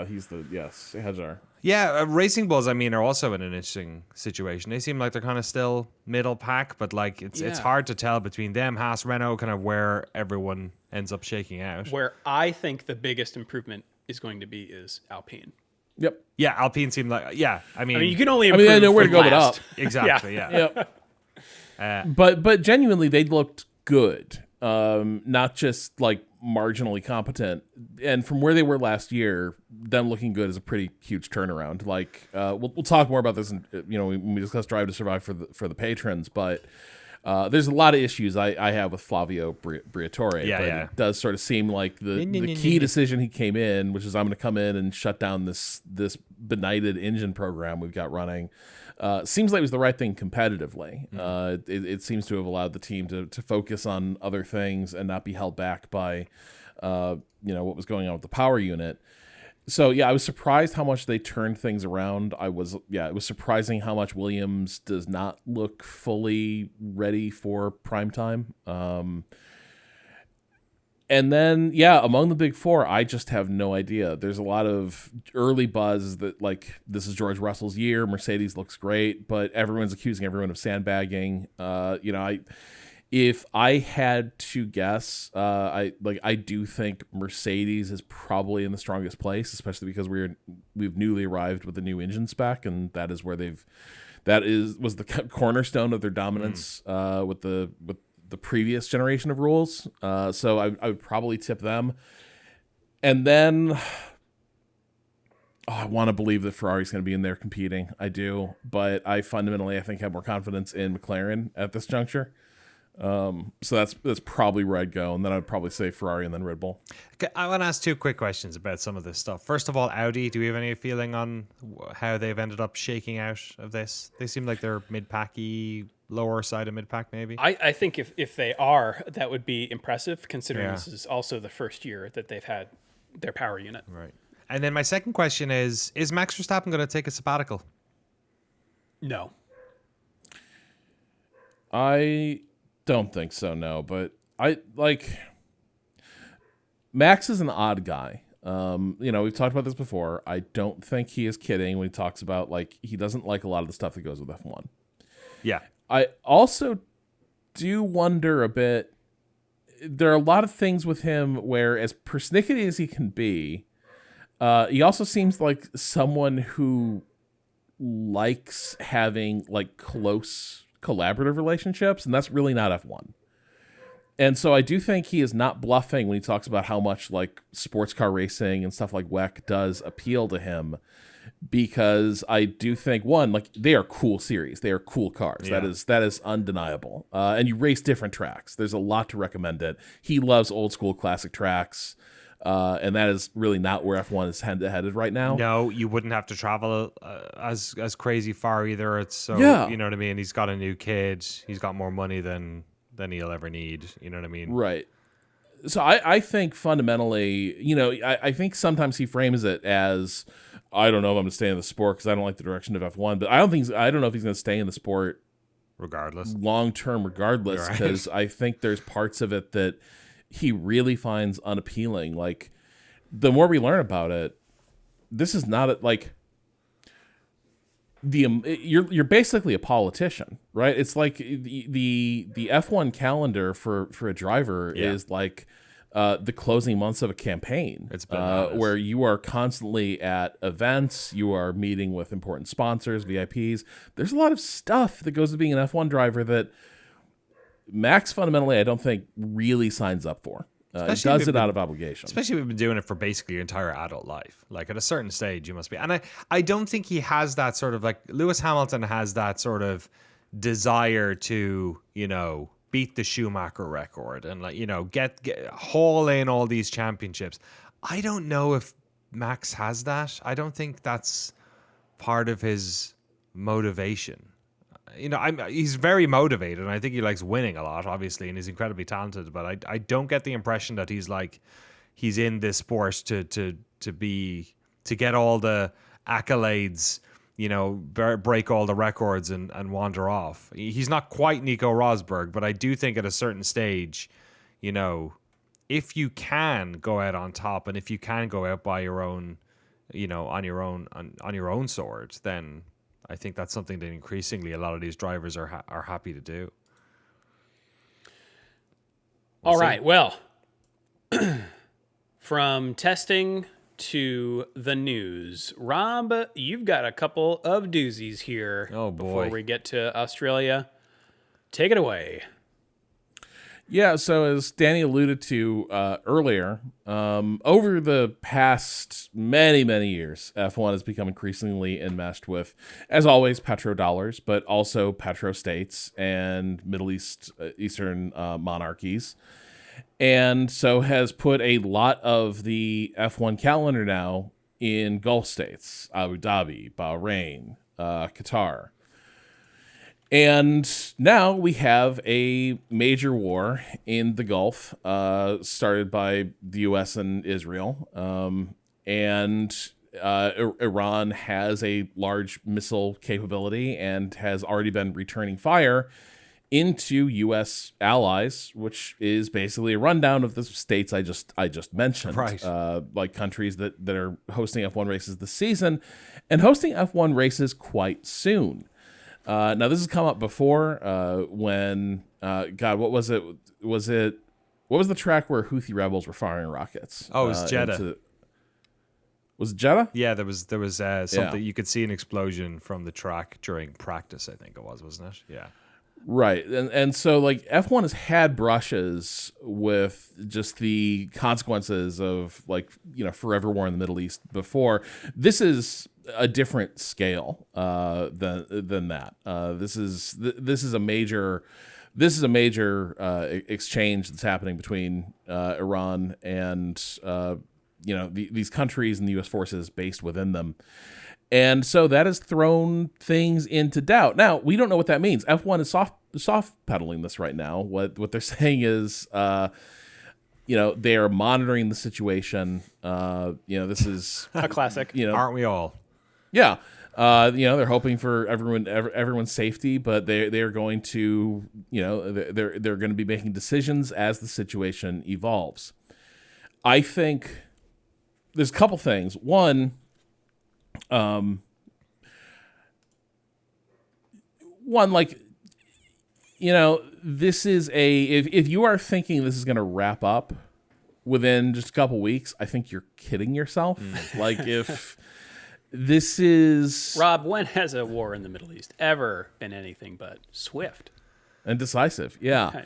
He's Hadjar. Yeah, Racing Bulls, are also in an interesting situation. They seem like they're kind of still middle pack, but like it's hard to tell between them, Haas, Renault, kind of where everyone ends up shaking out. Where I think the biggest improvement is going to be is Alpine. Yep. Yeah, Alpine seemed like I mean you can only improve I know where to go but up. Exactly. Yeah. But genuinely, they looked good, not just like marginally competent. And from where they were last year, them looking good is a pretty huge turnaround. Like we'll talk more about this, when we discuss Drive to Survive for the patrons. But there's a lot of issues I have with Flavio Briatore. It does sort of seem like the key decision he came in, which is I'm going to come in and shut down this benighted engine program we've got running. Seems like it was the right thing competitively. It seems to have allowed the team to focus on other things and not be held back by, what was going on with the power unit. So I was surprised how much they turned things around. It was surprising how much Williams does not look fully ready for prime time. And then, among the big four, I just have no idea. There's a lot of early buzz that, like, this is George Russell's year. Mercedes looks great, but everyone's accusing everyone of sandbagging. If I had to guess, I do think Mercedes is probably in the strongest place, especially because we've newly arrived with the new engine spec, and that is where was the cornerstone of their dominance with the previous generation of rules. So I would probably tip them. And then I want to believe that Ferrari's going to be in there competing. I do. But I fundamentally, I think, have more confidence in McLaren at this juncture. So that's probably where I'd go. And then I'd probably say Ferrari and then Red Bull. Okay, I want to ask two quick questions about some of this stuff. First of all, Audi, do we have any feeling on how they've ended up shaking out of this? They seem like they're mid-packy, lower side of mid-pack maybe. I think if they are, that would be impressive, considering this is also the first year that they've had their power unit. Right. And then my second question is Max Verstappen going to take a sabbatical? No. I don't think so, no. But Max is an odd guy. We've talked about this before. I don't think he is kidding when he talks about, like, he doesn't like a lot of the stuff that goes with F1. Yeah. I also do wonder a bit. There are a lot of things with him where, as persnickety as he can be, he also seems like someone who likes having, like, close collaborative relationships, and that's really not F1. And so I do think he is not bluffing when he talks about how much, like, sports car racing and stuff like WEC does appeal to him, because I do think, one, like, they are cool series. They are cool cars. Yeah. That is undeniable. And you race different tracks. There's a lot to recommend it. He loves old school classic tracks. and that is really not where F1 is headed right now. No, you wouldn't have to travel as crazy far either. It's so you know what I mean. He's got a new kid. He's got more money than he'll ever need. You know what I mean? Right. So I think fundamentally, I think sometimes he frames it as, I don't know if I'm going to stay in the sport because I don't like the direction of F1, but I don't know if he's going to stay in the sport regardless, long term, regardless, because I think there's parts of it that he really finds unappealing. Like, the more we learn about it, this is not like you're basically a politician, right? It's like the F1 calendar for a driver is like the closing months of a campaign. It's bananas. Where you are constantly at events, you are meeting with important sponsors, VIPs. There's a lot of stuff that goes to being an F1 driver that Max fundamentally, I don't think, really signs up for. He does it out of obligation. Especially if you've been doing it for basically your entire adult life. Like, at a certain stage, you must be. And I don't think he has that sort of, like, Lewis Hamilton has that sort of desire to, beat the Schumacher record and, like, get haul in all these championships. I don't know if Max has that. I don't think that's part of his motivation. He's very motivated, and I think he likes winning a lot, obviously, and he's incredibly talented. But I don't get the impression that he's in this sport to get all the accolades, break all the records and wander off. He's not quite Nico Rosberg, but I do think at a certain stage, if you can go out on top, and if you can go out by your own, on your own sword, then I think that's something that increasingly a lot of these drivers are happy to do. All right. Well, from testing to the news, Rob, you've got a couple of doozies here. Oh, boy. Before we get to Australia. Take it away. Yeah, so as Danny alluded to earlier, over the past many, many years, F1 has become increasingly enmeshed with, as always, petrodollars, but also petrostates and Eastern monarchies. And so has put a lot of the F1 calendar now in Gulf states, Abu Dhabi, Bahrain, Qatar. And now we have a major war in the Gulf, started by the U.S. and Israel. Iran has a large missile capability and has already been returning fire into U.S. allies, which is basically a rundown of the states I just mentioned. Right. Like countries that are hosting F1 races this season and hosting F1 races quite soon. Now, this has come up before when, what was it? What was the track where Houthi rebels were firing rockets? Oh, it was Jeddah. Was it Jeddah? Yeah, there was something. You could see an explosion from the track during practice, I think it was, wasn't it? Yeah. Right. And so, like, F1 has had brushes with just the consequences of, like, forever war in the Middle East before. This is a different scale than that. This is a major exchange that's happening between Iran and these countries and the U.S. forces based within them. And so that has thrown things into doubt. Now, we don't know what that means. F1 is soft pedaling this right now. What they're saying is, they are monitoring the situation. This is a classic. Aren't we all? Yeah. They're hoping for everyone's safety, but they are going to, they're going to be making decisions as the situation evolves. I think there's a couple things. One, this is if you are thinking this is going to wrap up within just a couple weeks, I think you're kidding yourself. Like, if this is... Rob, when has a war in the Middle East ever been anything but swift and decisive? Yeah. Okay.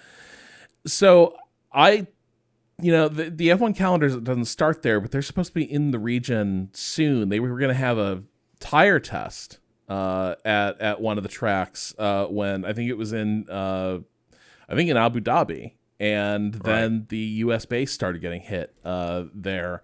So the F1 calendar doesn't start there, but they're supposed to be in the region soon. They were going to have a tire test at one of the tracks when I think it was in Abu Dhabi, and then the U.S. base started getting hit there.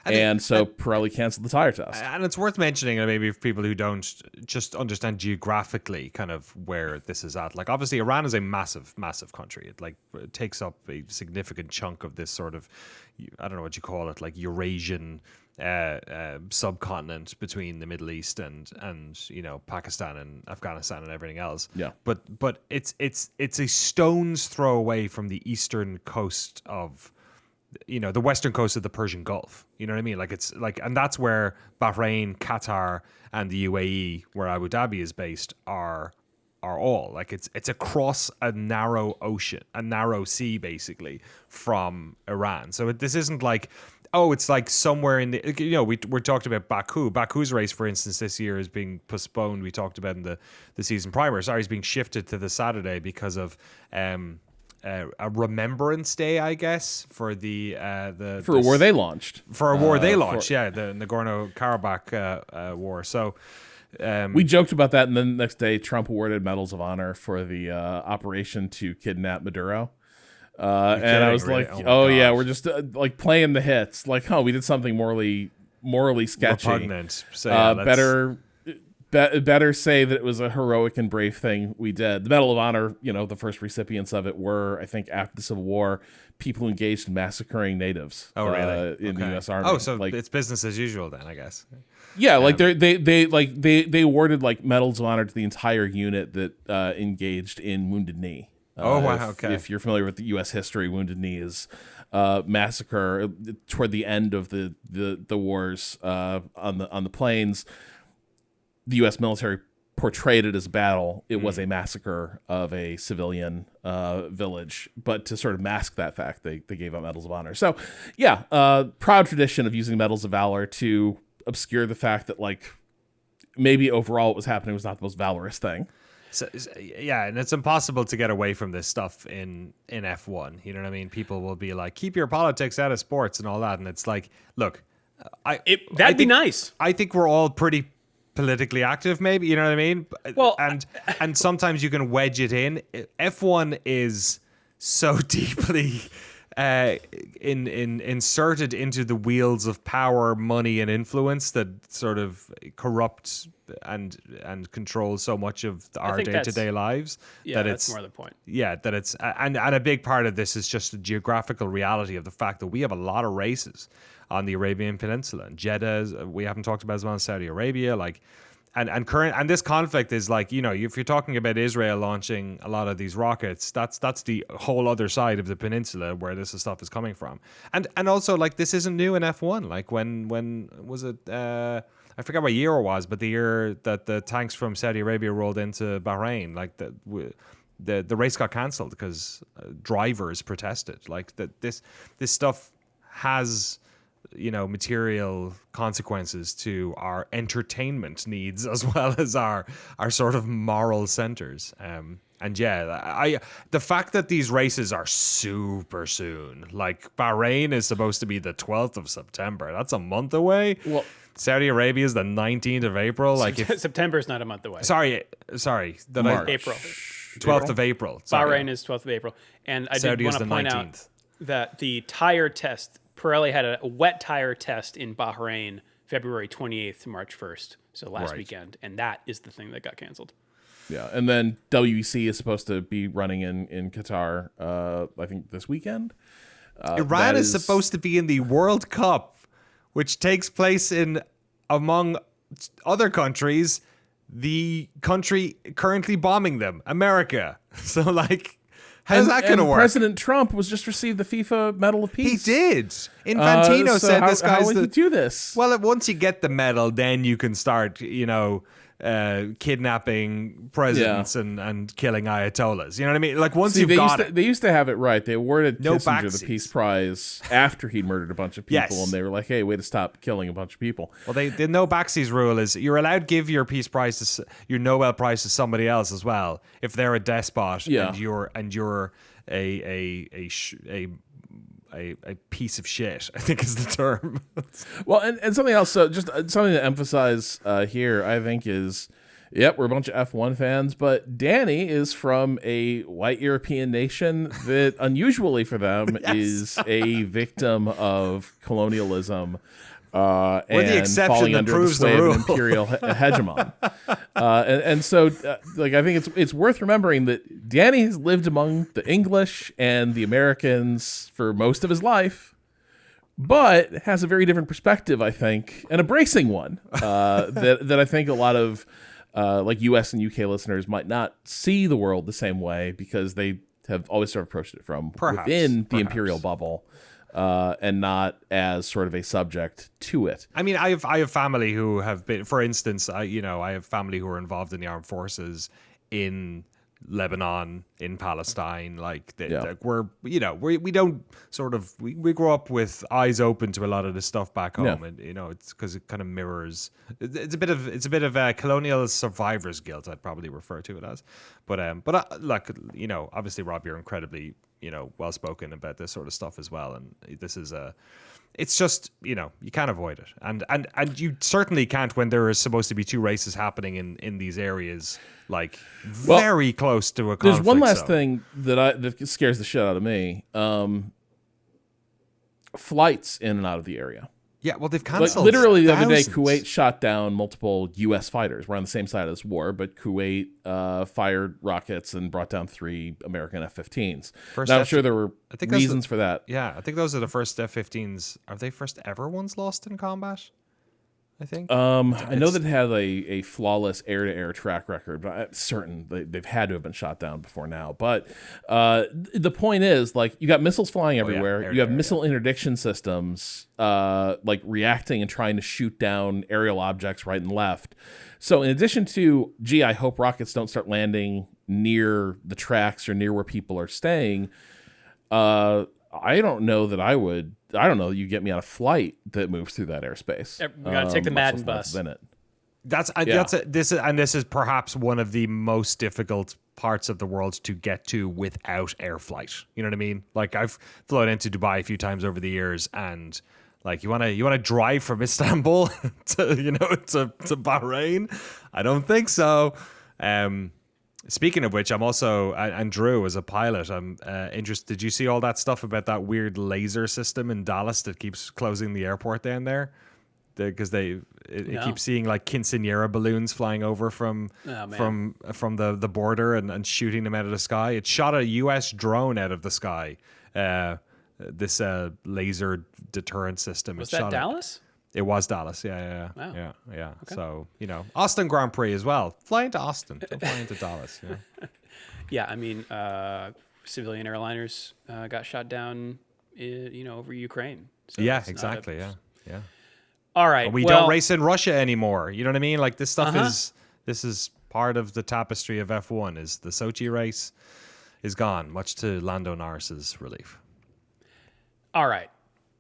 And so Pirelli canceled the tire test. And it's worth mentioning, maybe for people who don't just understand geographically kind of where this is at. Like, obviously, Iran is a massive, massive country. It takes up a significant chunk of this sort of, I don't know what you call it, like Eurasian subcontinent between the Middle East and Pakistan and Afghanistan and everything else. Yeah. But it's a stone's throw away from the eastern coast of, the western coast of the Persian Gulf. You know what I mean? And that's where Bahrain, Qatar, and the UAE, where Abu Dhabi is based, are all. Like, it's across a narrow ocean, a narrow sea, basically, from Iran. So this isn't like, it's like somewhere in the, we're talking about Baku. Baku's race, for instance, this year is being postponed. We talked about in the season primer. Sorry, it's being shifted to the Saturday because of a Remembrance Day, I guess, for the for a war they launched. For a war they launched, the Nagorno-Karabakh war. So we joked about that, and then the next day, Trump awarded medals of honor for the operation to kidnap Maduro. And I was really? like, Oh my yeah, gosh. we're just like playing the hits. Like, we did something morally sketchy. repugnant. So Better say that it was a heroic and brave thing we did. The Medal of Honor, the first recipients of it were, I think, after the Civil War, people who engaged in massacring natives. Oh, really? In the U.S. Army. Oh, so it's business as usual then, I guess. Yeah, like they awarded like medals of honor to the entire unit that engaged in Wounded Knee. Wow, okay. If you're familiar with the U.S. history, Wounded Knee is massacre toward the end of the wars on the plains. The U.S. military portrayed it as a battle. It was a massacre of a civilian village, but to sort of mask that fact, they gave out medals of honor. So, yeah, proud tradition of using medals of valor to obscure the fact that, like, maybe overall what was happening was not the most valorous thing. So, yeah, and it's impossible to get away from this stuff in F1. You know what I mean? People will be like, keep your politics out of sports and all that. And it's like, look, that'd be nice. I think we're all pretty politically active, maybe. You know what I mean? Well, and sometimes you can wedge it in. F1 is so deeply inserted into the wheels of power, money, and influence that sort of corrupt and control so much of our day-to-day lives. Yeah, that's more the point. Yeah, that it's and a big part of this is just the geographical reality of the fact that we have a lot of races on the Arabian Peninsula, and Jeddah, we haven't talked about as well in Saudi Arabia, like. And this conflict is like, if you're talking about Israel launching a lot of these rockets, that's the whole other side of the peninsula where this stuff is coming from. And also, like, this isn't new in F1. Like, when was it? I forget what year it was, but the year that the tanks from Saudi Arabia rolled into Bahrain, like the race got cancelled because drivers protested. Like this stuff has material consequences to our entertainment needs as well as our sort of moral centers. And yeah, the fact that these races are super soon, like Bahrain is supposed to be the 12th of September. That's a month away. Well, Saudi Arabia is the 19th of April. Like September is not a month away. Sorry. April. 12th of April. Sorry. Bahrain is 12th of April. And I Saudi did want is to the point 19th. out that the tire test, Pirelli had a wet tire test in Bahrain February 28th to March 1st, so last weekend, and that is the thing that got canceled. Yeah, and then WEC is supposed to be running in Qatar, I think this weekend. Iran is supposed to be in the World Cup, which takes place in, among other countries, the country currently bombing them, America. So, like, how's that going to work? President Trump was just received the FIFA Medal of Peace. He did. Infantino said this guy's how would he do this? Well, once you get the medal, then you can start, kidnapping presidents and killing ayatollahs. You know what I mean? Like, once you've got it. They used to have it right. They awarded No Kissinger backsies. the Peace Prize after he'd murdered a bunch of people, Yes. and they were like, hey, way to stop killing a bunch of people. Well, the no backsies rule is you're allowed to give your peace prize your Nobel Prize to somebody else as well if they're a despot and you're a piece of shit, I think is the term. Well, and something else, so just something to emphasize here, I think, is Yep, we're a bunch of F1 fans, but Danny is from a white European nation that, unusually for them, is a victim of colonialism. We're and the exception falling that under proves the sway the of rule. an imperial hegemon. And so, like, I think it's worth remembering that Danny has lived among the English and the Americans for most of his life, but has a very different perspective, I think, and a bracing one that I think a lot of like U.S. and U.K. listeners might not see the world the same way because they have always sort of approached it from within the imperial bubble. And not as sort of a subject to it. I mean, I have family who have been, for instance, I have family who are involved in the armed forces in Lebanon, in Palestine. Like, we're, we don't sort of, we grow up with eyes open to a lot of this stuff back home, and it's because it kind of mirrors. It's a bit of colonial survivor's guilt. I'd probably refer to it as, but look, obviously, Rob, you're incredibly well spoken about this sort of stuff as well, and this is it's just you can't avoid it, and you certainly can't when there is supposed to be two races happening in these areas, like very close to a conflict. There's one last thing that scares the shit out of me. Flights in and out of the area. Yeah, well, they've canceled. Like, literally the other day, thousands. Kuwait shot down multiple U.S. fighters. We're on the same side of this war, but Kuwait fired rockets and brought down 3 American F-15s. Now, I'm sure there were reasons for that. Yeah, I think those are the first F-15s. Are they first ever ones lost in combat? I think. I know that it had a flawless air-to-air track record, but I'm certain they've had to have been shot down before now. But the point is, like, you got missiles flying everywhere. You have missile interdiction systems, like reacting and trying to shoot down aerial objects right and left. So in addition to, I hope rockets don't start landing near the tracks or near where people are staying, I don't know that you get me on a flight that moves through that airspace. We got to take the Madden bus. This is perhaps one of the most difficult parts of the world to get to without air flight. You know what I mean? Like, I've flown into Dubai a few times over the years, and like, you want to drive from Istanbul to Bahrain? I don't think so. Speaking of which, I'm also, and Drew, as a pilot, I'm interested. Did you see all that stuff about that weird laser system in Dallas that keeps closing the airport down there? Because it keeps seeing like quinceanera balloons flying over from the border and shooting them out of the sky. It shot a U.S. drone out of the sky. This laser deterrent system. Was that Dallas? It was Dallas, yeah. Wow. Yeah. Okay. So, Austin Grand Prix as well. Fly into Austin, don't fly into Dallas. Yeah, I mean, civilian airliners got shot down, over Ukraine. So yeah, exactly, yeah. All right. But we don't race in Russia anymore. You know what I mean? Like, this stuff is part of the tapestry of F1. Is the Sochi race is gone, much to Lando Norris's relief. All right.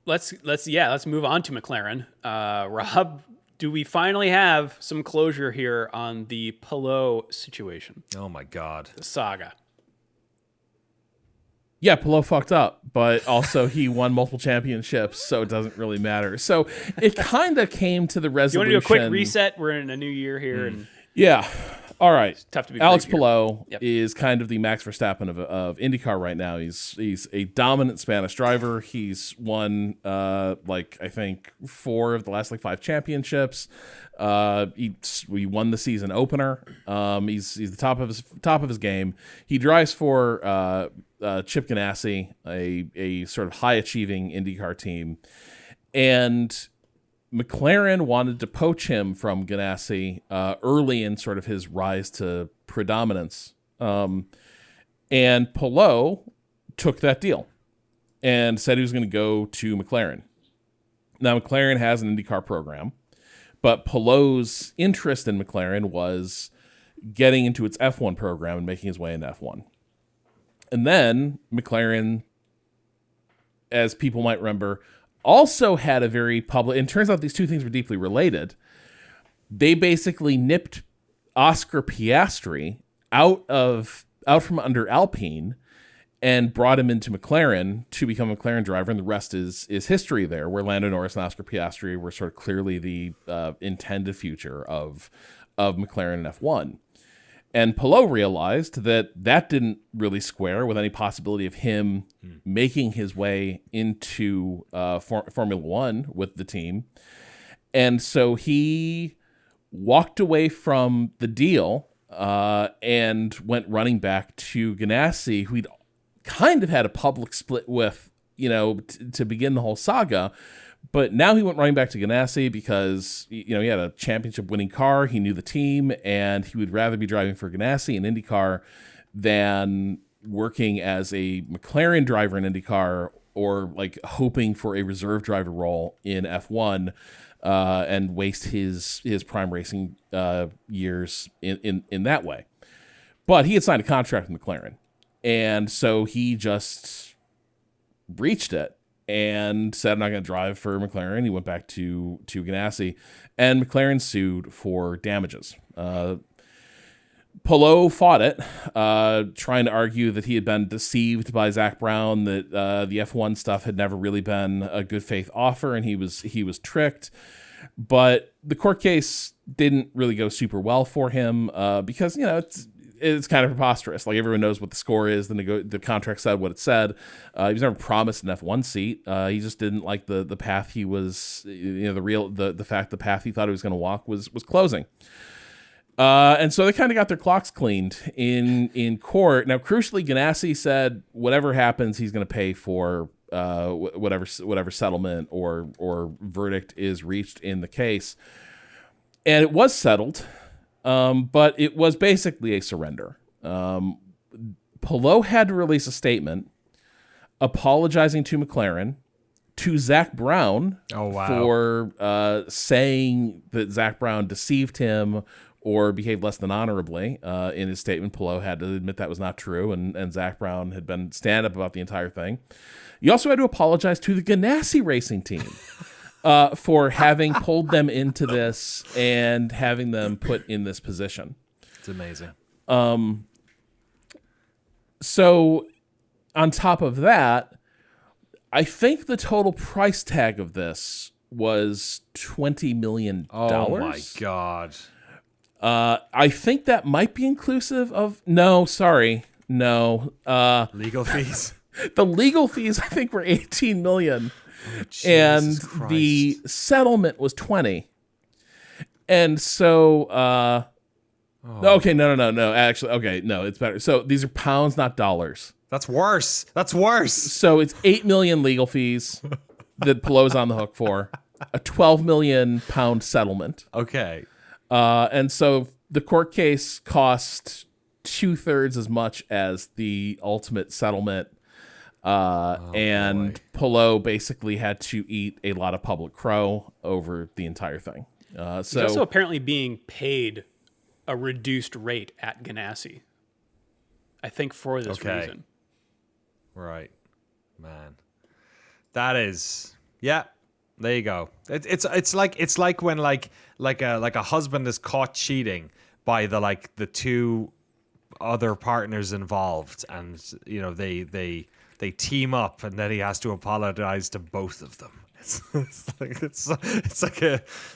Let's move on to McLaren. Rob, do we finally have some closure here on the Palou situation? Oh my God. The saga. Yeah, Palou fucked up, but also he won multiple championships, so it doesn't really matter. So it kind of came to the resolution. You want to do a quick reset? We're in a new year here. And yeah. All right. It's tough to be Alex brief here. Palou is kind of the Max Verstappen of IndyCar right now. He's a dominant Spanish driver. He's won I think 4 of the last 5 championships. We won the season opener. He's the top of his game. He drives for Chip Ganassi, a sort of high achieving IndyCar team, and McLaren wanted to poach him from Ganassi early in sort of his rise to predominance. And Palou took that deal and said he was going to go to McLaren. Now, McLaren has an IndyCar program, but Palou's interest in McLaren was getting into its F1 program and making his way into F1. And then McLaren, as people might remember, also had a very public, and it turns out these two things were deeply related. They basically nipped Oscar Piastri out from under Alpine and brought him into McLaren to become a McLaren driver, and the rest is history there, where Lando Norris and Oscar Piastri were sort of clearly the intended future of of McLaren and F1. And Palou realized that didn't really square with any possibility of him making his way into Formula One with the team. And so he walked away from the deal and went running back to Ganassi, who he'd kind of had a public split with, to begin the whole saga. But now he went running back to Ganassi because, he had a championship-winning car. He knew the team, and he would rather be driving for Ganassi in IndyCar than working as a McLaren driver in IndyCar or like hoping for a reserve driver role in F1 and waste his prime racing years in that way. But he had signed a contract with McLaren, and so he just breached it and said, I'm not going to drive for McLaren. He went back to Ganassi, and McLaren sued for damages. Palou fought it, trying to argue that he had been deceived by Zach Brown, that the F1 stuff had never really been a good faith offer, and he was tricked. But the court case didn't really go super well for him because it's kind of preposterous. Like, everyone knows what the score is. The contract said what it said. He was never promised an F1 seat. He just didn't like the path he was. The path he thought he was going to walk was closing. And so they kind of got their clocks cleaned in court. Now, crucially, Ganassi said whatever happens, he's going to pay for whatever settlement or verdict is reached in the case. And it was settled. But it was basically a surrender. Palou had to release a statement apologizing to McLaren, to Zach Brown for saying that Zach Brown deceived him or behaved less than honorably. In his statement, Palou had to admit that was not true, and Zach Brown had been stand-up about the entire thing. You also had to apologize to the Ganassi racing team. For having pulled them into this and having them put in this position. It's amazing. So on top of that, I think the total price tag of this was $20 million. Oh my God. I think that might be inclusive of, legal fees. The legal fees, I think, were $18 million. Oh, and Christ. The settlement was 20. And so, okay, no. Actually, okay, no, it's better. So these are pounds, not dollars. That's worse. So it's 8 million legal fees that Palou's on the hook for, a 12 million pound settlement. Okay. And so the court case cost 2/3 as much as the ultimate settlement. And Palou basically had to eat a lot of public crow over the entire thing. He's also apparently being paid a reduced rate at Ganassi, I think, for this reason. Right, man. That is, yeah. There you go. It's like when like a husband is caught cheating by the two other partners involved, and they team up, and then he has to apologize to both of them. It's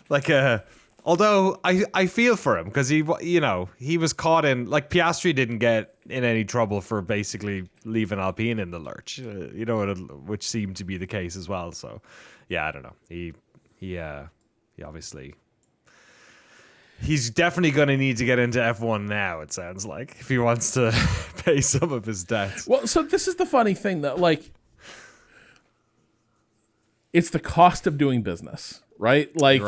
like a. Although I feel for him because he was caught in, like, Piastri didn't get in any trouble for basically leaving Alpine in the lurch, which seemed to be the case as well. So yeah, I don't know. He obviously. He's definitely going to need to get into F1 now, it sounds like, if he wants to pay some of his debts. Well, so this is the funny thing, that, like, it's the cost of doing business, right? Like,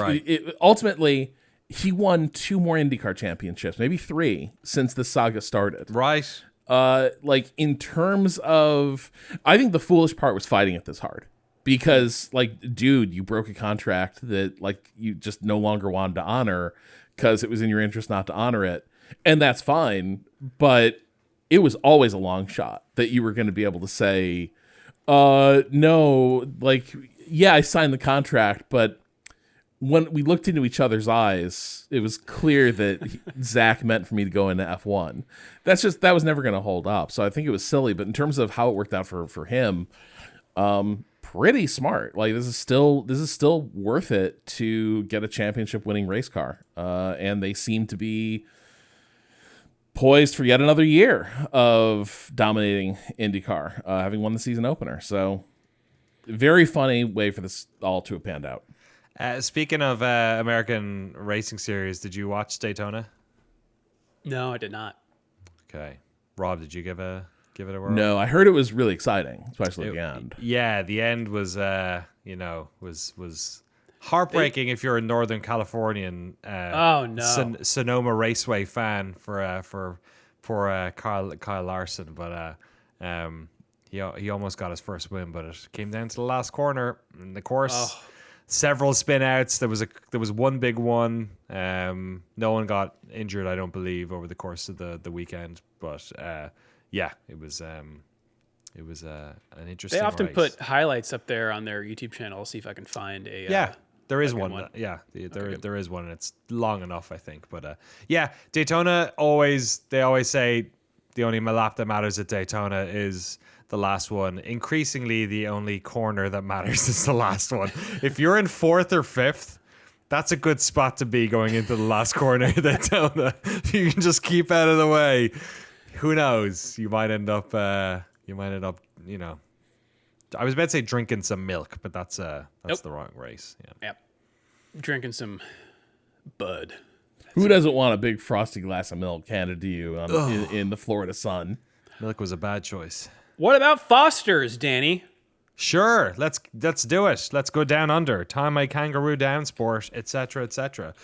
ultimately, he won 2 more IndyCar championships, maybe 3, since the saga started. Right. Like, in terms of, I think the foolish part was fighting it this hard. Because, like, dude, you broke a contract that, like, you just no longer wanted to honor because it was in your interest not to honor it. And that's fine. But it was always a long shot that you were going to be able to say, no, like, yeah, I signed the contract, but when we looked into each other's eyes, it was clear that Zach meant for me to go into F1. That was never going to hold up. So I think it was silly. But in terms of how it worked out for him, pretty smart. Like this is still worth it to get a championship winning race car. And they seem to be poised for yet another year of dominating IndyCar, having won the season opener. So very funny way for this all to have panned out. Speaking of American racing series, did you watch Daytona? No, I did not. Okay. Rob, did you give it a whirl? No, I heard it was really exciting, especially at the end. Yeah, the end was was heartbreaking if you're a Northern Californian Sonoma Raceway fan for Kyle Larson, but he almost got his first win, but it came down to the last corner in the course. Several spin outs. There was one big one. No one got injured, I don't believe, over the course of the weekend. But it was an interesting. They often race. put highlights up there on their YouTube channel. I'll see if I can find a. There is one. Yeah, there is one, and it's long enough, I think. But Daytona they always say the only lap that matters at Daytona is the last one. Increasingly, the only corner that matters is the last one. If you're in fourth or fifth, that's a good spot to be going into the last corner of Daytona. If you can just keep out of the way, who knows? You might end up. I was about to say drinking some milk, but that's the wrong race. Yeah. Yep. Drinking some Bud. Who doesn't want a big frosty glass of milk handed to you in the Florida sun? Milk was a bad choice. What about Foster's, Danny? Sure, let's do it. Let's go down under. Tie my kangaroo down, sport, etc., etc.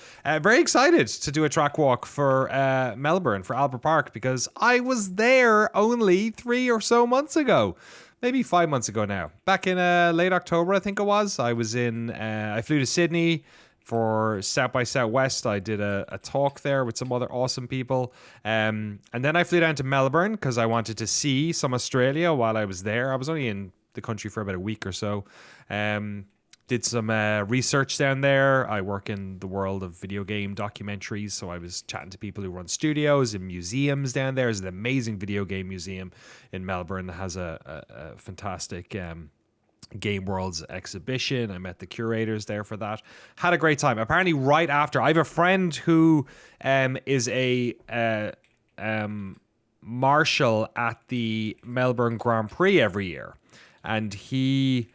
Very excited to do a track walk for Melbourne, for Albert Park, because I was there only 3 or so months ago. Maybe 5 months ago now. Back in late October, I think it was. I flew to Sydney for South by Southwest. I did a talk there with some other awesome people. And then I flew down to Melbourne because I wanted to see some Australia while I was there. I was only in the country for about a week or so. Did some research down there. I work in the world of video game documentaries, so I was chatting to people who run studios and museums down there. There's an amazing video game museum in Melbourne that has a fantastic Game Worlds exhibition. I met the curators there for that. Had a great time. Apparently, right after, I have a friend who is a marshal at the Melbourne Grand Prix every year, and he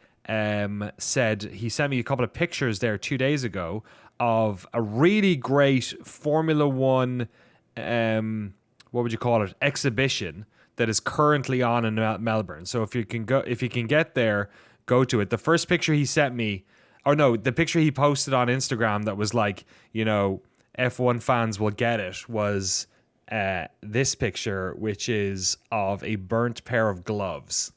said he sent me a couple of pictures there 2 days ago of a really great Formula One, what would you call it, exhibition that is currently on in Melbourne. So if you can get there, go to it. The first picture he sent me, the picture he posted on Instagram that was like, F1 fans will get it, was this picture, which is of a burnt pair of gloves.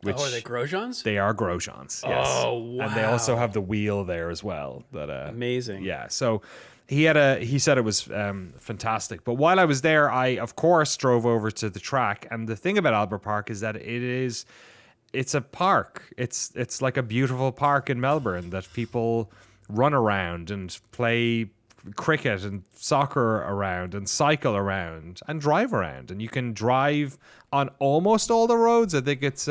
Which are they Grosjeans? They are Grosjeans, yes. Oh, wow. And they also have the wheel there as well. Amazing. Yeah, so he said it was fantastic. But while I was there, I, of course, drove over to the track. And the thing about Albert Park is that it's a park. It's like a beautiful park in Melbourne that people run around and play cricket and soccer around and cycle around and drive around. And you can drive on almost all the roads. I think it's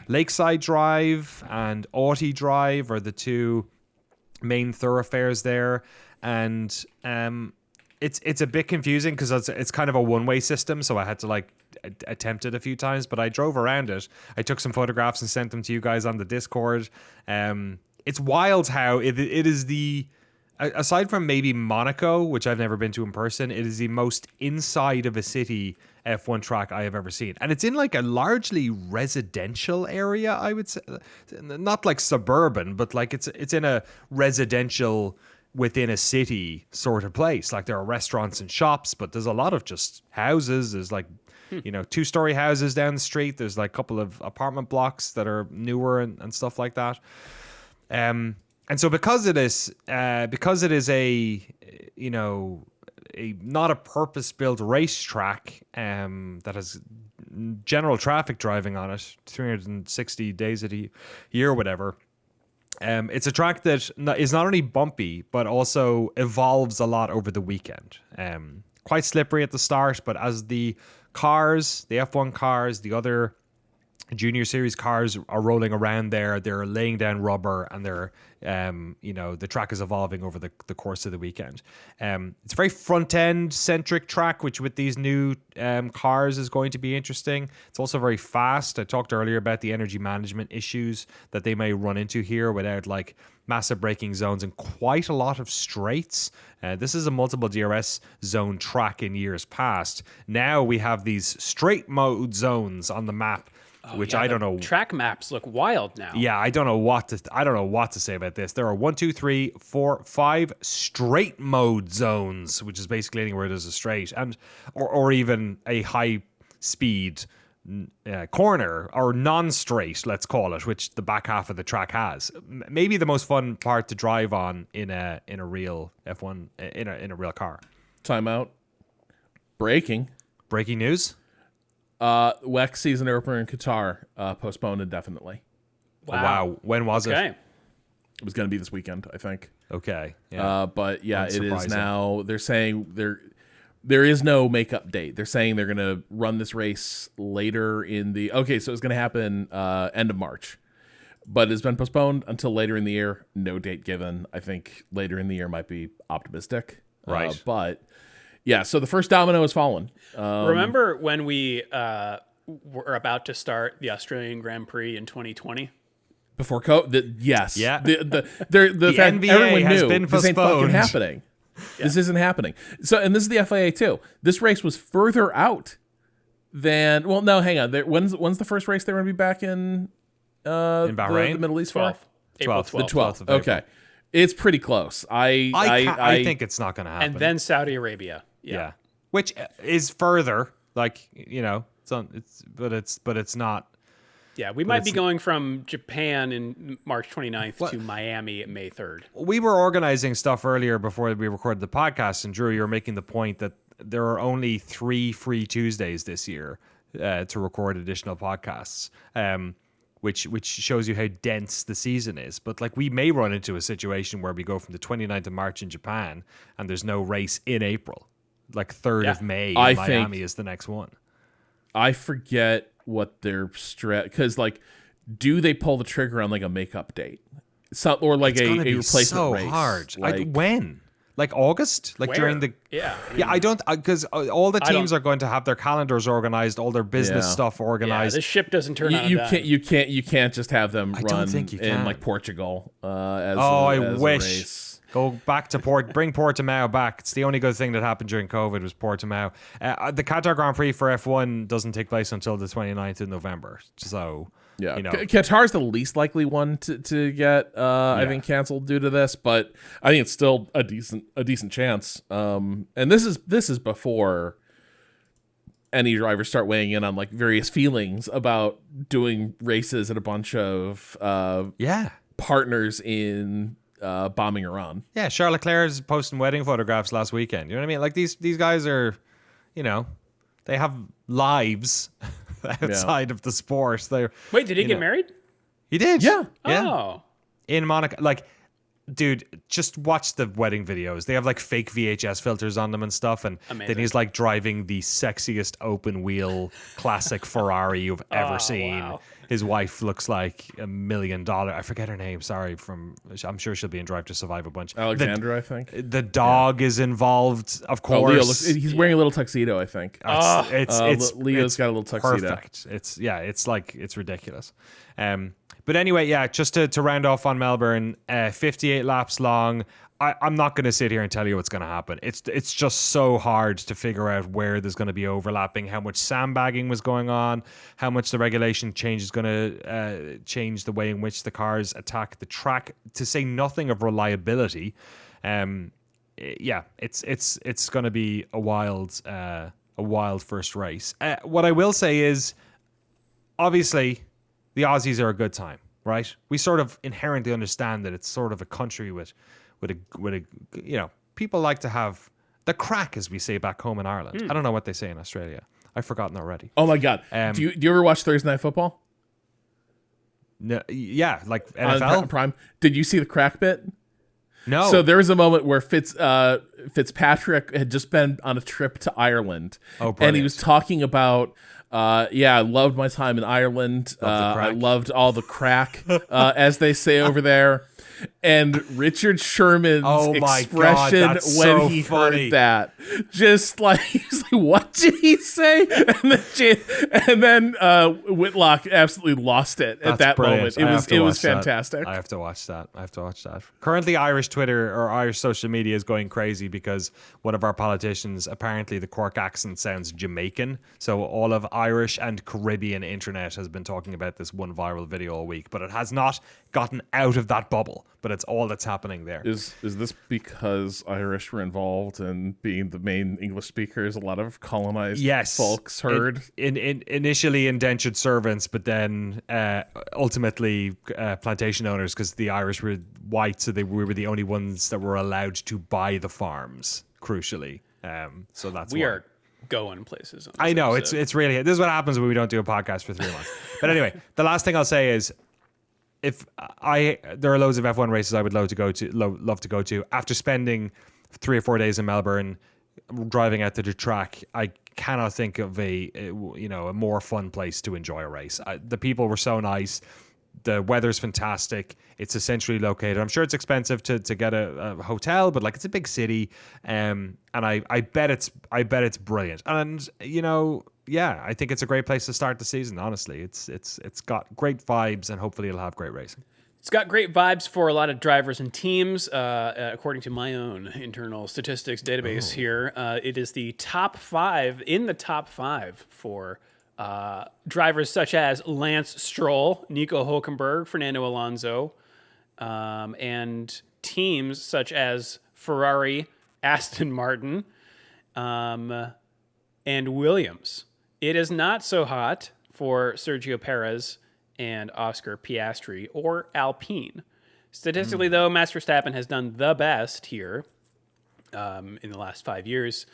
Lakeside Drive and Aughty Drive are the two main thoroughfares there. And it's a bit confusing because it's kind of a one-way system, so I had to attempt it a few times, but I drove around it. I took some photographs and sent them to you guys on the Discord. It's wild how it is aside from maybe Monaco, which I've never been to in person, it is the most inside of a city F1 track I have ever seen. And it's in a largely residential area, I would say. Not suburban, but it's in a residential within a city sort of place. There are restaurants and shops, but there's a lot of just houses. There's 2-story houses down the street. There's a couple of apartment blocks that are newer and stuff like that. And so because it is a not a purpose-built racetrack that has general traffic driving on it 360 days a year or whatever, it's a track that is not only bumpy but also evolves a lot over the weekend. Quite slippery at the start, but as the F1 cars, the other Junior series cars are rolling around there. They're laying down rubber, and they're, the track is evolving over the course of the weekend. It's a very front end centric track, which with these new cars is going to be interesting. It's also very fast. I talked earlier about the energy management issues that they may run into here without like massive braking zones and quite a lot of straights. This is a multiple DRS zone track in years past. Now we have these straight mode zones on the map. Which I don't know. Track maps look wild now. Yeah, I don't know what to say about this. There are 1, 2, 3, 4, 5 straight mode zones, which is basically anywhere there's a straight, and or even a high speed corner or non-straight, let's call it, which the back half of the track has. Maybe the most fun part to drive on in a real F1 in a real car. Timeout. Breaking news. WEC season opener in Qatar postponed indefinitely. Wow. When was it? It was going to be this weekend, I think. Okay. Yeah. But yeah, it is now. They're saying there is no makeup date. They're saying they're going to run this race later in the. Okay, so it's going to happen end of March, but it's been postponed until later in the year. No date given. I think later in the year might be optimistic. Right. But yeah, so the first domino has fallen. Remember when we were about to start the Australian Grand Prix in 2020? Before COVID, yes. Yeah. The fact NBA everyone has knew been this ain't fucking postponed. happening. Yeah. This isn't happening. So, and this is the FIA too. This race was further out than. Well, no, hang on. When's the first race they're going to be back in Bahrain? the Middle East for? 12th. April 12th. 12th. The 12th of April. Okay, it's pretty close. I think it's not going to happen. And then Saudi Arabia. Yeah. Which is further, like, but it's not. Yeah, we might be going from Japan in March 29th to Miami at May 3rd. We were organizing stuff earlier before we recorded the podcast, and Drew, you were making the point that there are only 3 free Tuesdays this year to record additional podcasts, which shows you how dense the season is. But like, we may run into a situation where we go from the 29th of March in Japan and there's no race in April. Like 3rd of May in Miami is the next one. I forget what their because like, do they pull the trigger on like a makeup date, or like a replacement so race? Hard. Like, when? Like August? Like Where? during the I don't, because all the teams are going to have their calendars organized, all their business stuff organized. Yeah, this ship doesn't turn on. You can't just have them run think you in can. Like Portugal. As I a wish. race. Go back to bring Portimao back. It's the only good thing that happened during COVID was Portimao. The Qatar Grand Prix for F1 doesn't take place until the 29th of November. So, yeah, Qatar's the least likely one to get, I think, canceled due to this, but I think it's still a decent chance. And this is before any drivers start weighing in on like various feelings about doing races at a bunch of partners in bombing Iran. Yeah, Charles Leclerc's posting wedding photographs last weekend. You know what I mean? Like these guys are, they have lives outside of the sport. Wait, did he get married? He did. Yeah. Oh. In Monaco. Like, dude, just watch the wedding videos. They have like fake VHS filters on them and stuff. And then he's like driving the sexiest open wheel classic Ferrari you've ever seen. Wow. His wife looks like $1 million. I forget her name. Sorry. I'm sure she'll be in Drive to Survive a bunch. Alexandra, I think. The dog is involved, of course. He's wearing a little tuxedo, I think. Leo's got a little tuxedo. Perfect. It's ridiculous. But anyway, just to round off on Melbourne, 58 laps long. I'm not going to sit here and tell you what's going to happen. It's just so hard to figure out where there's going to be overlapping, how much sandbagging was going on, how much the regulation change is going to change the way in which the cars attack the track, to say nothing of reliability. It's going to be a wild first race. What I will say is, obviously, the Aussies are a good time, right? We sort of inherently understand that it's sort of a country with a people like to have the crack, as we say back home in Ireland. I don't know what they say in Australia. I've forgotten already. Oh my God. Do you ever watch Thursday Night Football? No, yeah, like NFL? Prime. Did you see the crack bit? No. So there was a moment where Fitzpatrick had just been on a trip to Ireland, and he was talking about Yeah, I loved my time in Ireland. Love the I crack. loved all the crack, as they say over there. And Richard Sherman's Oh my expression God, that's when so he funny. heard that, just like he's like, "What did he say?" And then Whitlock absolutely lost it at that brilliant. moment. It was that. fantastic. I have to watch that. Currently, Irish Twitter or Irish social media is going crazy because one of our politicians, apparently the Cork accent sounds Jamaican. So all of Irish and Caribbean internet has been talking about this one viral video all week, but it has not gotten out of that bubble. But it's all that's happening there. Is this because Irish were involved in being the main English speakers? A lot of colonized folks heard. Initially indentured servants, but then ultimately plantation owners, because the Irish were white, so we were the only ones that were allowed to buy the farms. Crucially, so that's We why. are going places. On this I know episode. it's really this is what happens when we don't do a podcast for 3 months. But anyway, the last thing I'll say is, there are loads of F1 races I would love to go to. After spending 3 or 4 days in Melbourne, driving out to the track, I cannot think of a more fun place to enjoy a race. The people were so nice. The weather's fantastic. It's essentially located. I'm sure it's expensive to get a hotel, but like it's a big city, and I bet it's brilliant. And yeah, I think it's a great place to start the season. Honestly, it's got great vibes, and hopefully it'll have great racing. It's got great vibes for a lot of drivers and teams. According to my own internal statistics database here, it is the top 5 for drivers such as Lance Stroll, Nico Hulkenberg, Fernando Alonso, and teams such as Ferrari, Aston Martin, and Williams. It is not so hot for Sergio Perez and Oscar Piastri or Alpine. Statistically, though, Max Verstappen has done the best here in the last 5 years,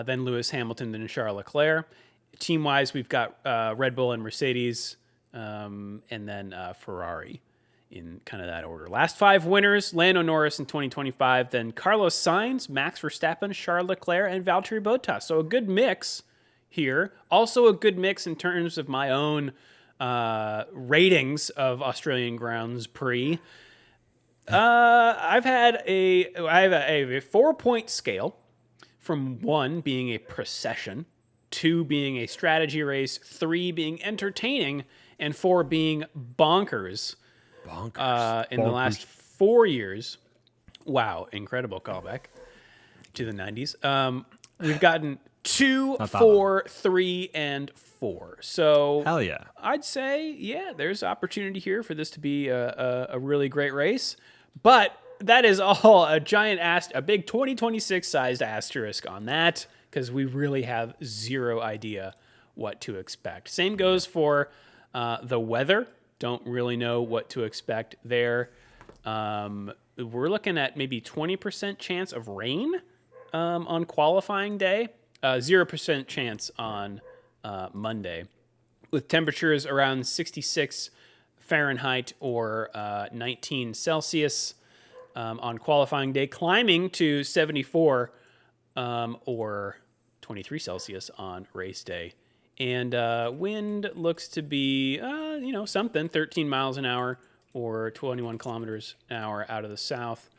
then Lewis Hamilton, then Charles Leclerc. Team-wise, we've got Red Bull and Mercedes, and then Ferrari in kind of that order. Last 5 winners, Lando Norris in 2025, then Carlos Sainz, Max Verstappen, Charles Leclerc, and Valtteri Bottas. So a good mix here. Also a good mix in terms of my own ratings of Australian Grand Prix. I have a 4-point scale, from 1 being a procession, 2 being a strategy race, 3 being entertaining, and 4 being bonkers. In the last 4 years. Wow, incredible callback to the 90s. We've gotten 2, 4, 3, and 4. So Hell yeah. I'd say, yeah, there's opportunity here for this to be a really great race. But that is all a big 2026 sized asterisk on that, because we really have zero idea what to expect. Same goes for the weather. Don't really know what to expect there. We're looking at maybe 20% chance of rain on qualifying day, 0% chance on Monday, with temperatures around 66 Fahrenheit or 19 Celsius on qualifying day, climbing to 74 or 23 Celsius on race day. And wind looks to be, something, 13 miles an hour or 21 kilometers an hour out of the south,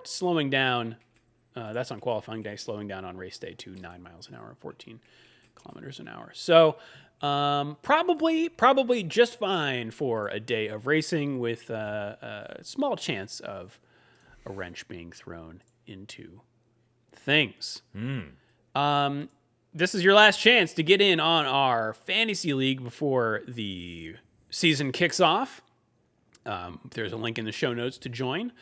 slowing down. That's on qualifying day, slowing down on race day to 9 miles an hour, 14 kilometers an hour. So probably just fine for a day of racing, with a small chance of a wrench being thrown into things. This is your last chance to get in on our fantasy league before the season kicks off. There's a link in the show notes to join.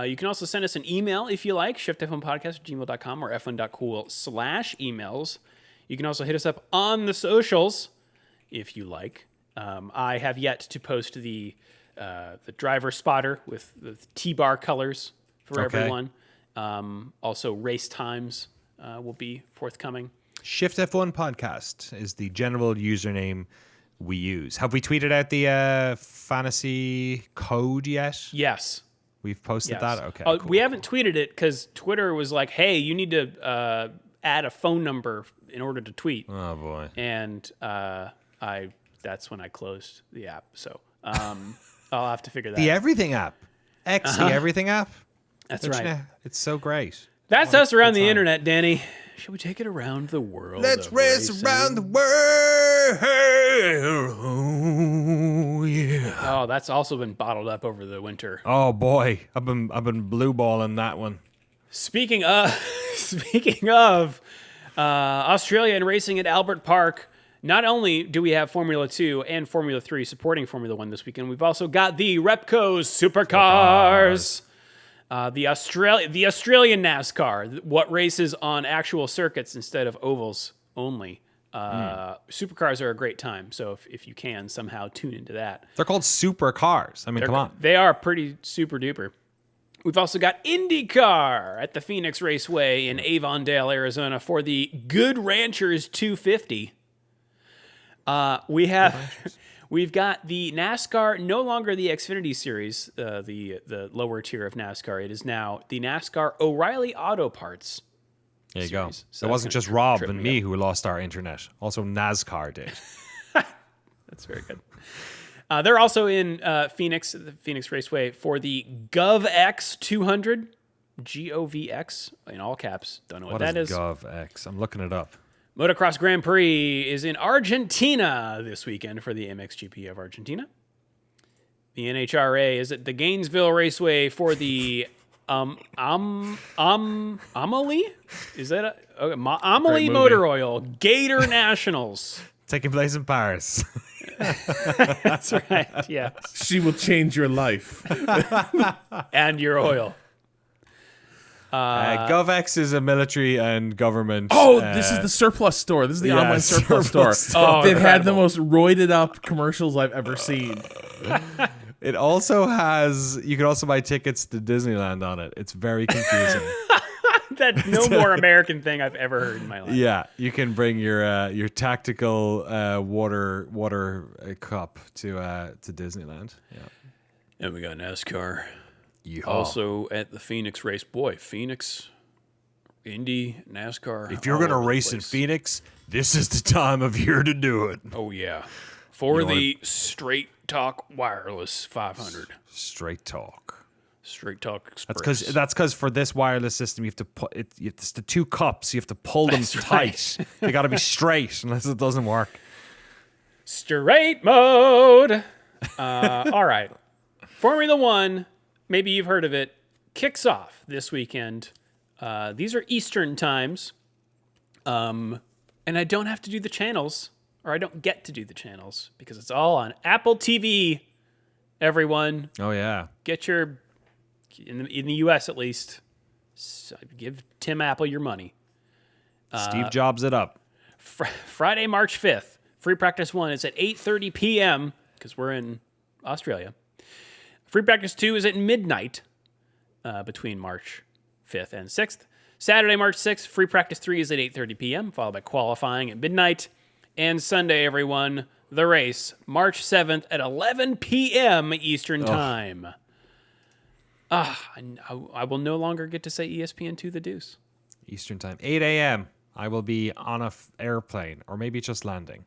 You can also send us an email if you like, shiftf1podcast@gmail.com or f1.cool/emails. You can also hit us up on the socials if you like. I have yet to post the driver spotter with the T-bar colors for everyone. Also, race times will be forthcoming. Shift+F1 podcast is the general username we use. Have we tweeted out the fantasy code yet? Yes. We've posted that? Okay. We haven't tweeted it because Twitter was like, hey, you need to add a phone number in order to tweet. Oh boy. And that's when I closed the app. So I'll have to figure that The out. Everything app. X, the Everything app. That's Don't you right. know? It's so great. That's us around the internet, Danny. Should we take it around the world? Let's of race racing? around the world. Yeah. Oh, that's also been bottled up over the winter. Oh boy, I've been blue balling that one. Speaking of Australia and racing at Albert Park, not only do we have Formula 2 and Formula 3 supporting Formula 1 this weekend, we've also got the Repco's Supercars. The Australian NASCAR, what races on actual circuits instead of ovals only. Supercars are a great time, so if you can somehow tune into that. They're called supercars. I mean, come on. They are pretty super duper. We've also got IndyCar at the Phoenix Raceway in Avondale, Arizona for the Good Ranchers 250. We've got the NASCAR, no longer the Xfinity Series, the lower tier of NASCAR. It is now the NASCAR O'Reilly Auto Parts. There you go. Series. So It that's wasn't gonna just Rob trip and me me up. who lost our internet. Also, NASCAR did. That's very good. They're also in Phoenix, the Phoenix Raceway, for the GovX 200, GOVX in all caps. Don't know what that is. GovX? I'm looking it up. Motocross Grand Prix is in Argentina this weekend for the MXGP of Argentina. The NHRA is at the Gainesville Raceway for the Amelie? Is that Amelie movie. Motor Oil Gator Nationals? Taking place in Paris. That's right. Yeah, She will change your life. and your oil. GovX is a military and government. Oh, this is the surplus store. This is the yeah, online surplus store. surplus store. Oh, They've had the incredible. most roided up commercials I've ever seen. It also has. You can also buy tickets to Disneyland on it. It's very confusing. That's no more American thing I've ever heard in my life. Yeah, you can bring your tactical water cup to Disneyland. Yeah. And we got NASCAR. Yeehaw. Also at the Phoenix race. Boy, Phoenix, Indy, NASCAR. If you're all gonna over the race in place. Phoenix, this is the time of year to do it. Oh, yeah. For You know the Straight Talk Wireless 500. Straight talk. Straight Talk Express. That's because for this wireless system, you have to put it. It's the two cups. You have to pull them That's tight. They got to be straight, unless it doesn't work. Straight mode. All right. Formula One, maybe you've heard of it, kicks off this weekend. These are Eastern times. And I don't have to do the channels, or I don't get to do the channels, because it's all on Apple TV, everyone. Oh yeah. Get your, in the US at least, give Tim Apple your money. Steve Jobs it up. Friday, March 5th, free practice 1 is at 8:30 p.m. because we're in Australia. Free practice 2 is at midnight between March 5th and 6th. Saturday, March 6th, free practice 3 is at 8:30 p.m., followed by qualifying at midnight. And Sunday, everyone, the race, March 7th at 11 p.m. Eastern Time. I will no longer get to say ESPN2 The Deuce. Eastern time, 8 a.m. I will be on a airplane, or maybe just landing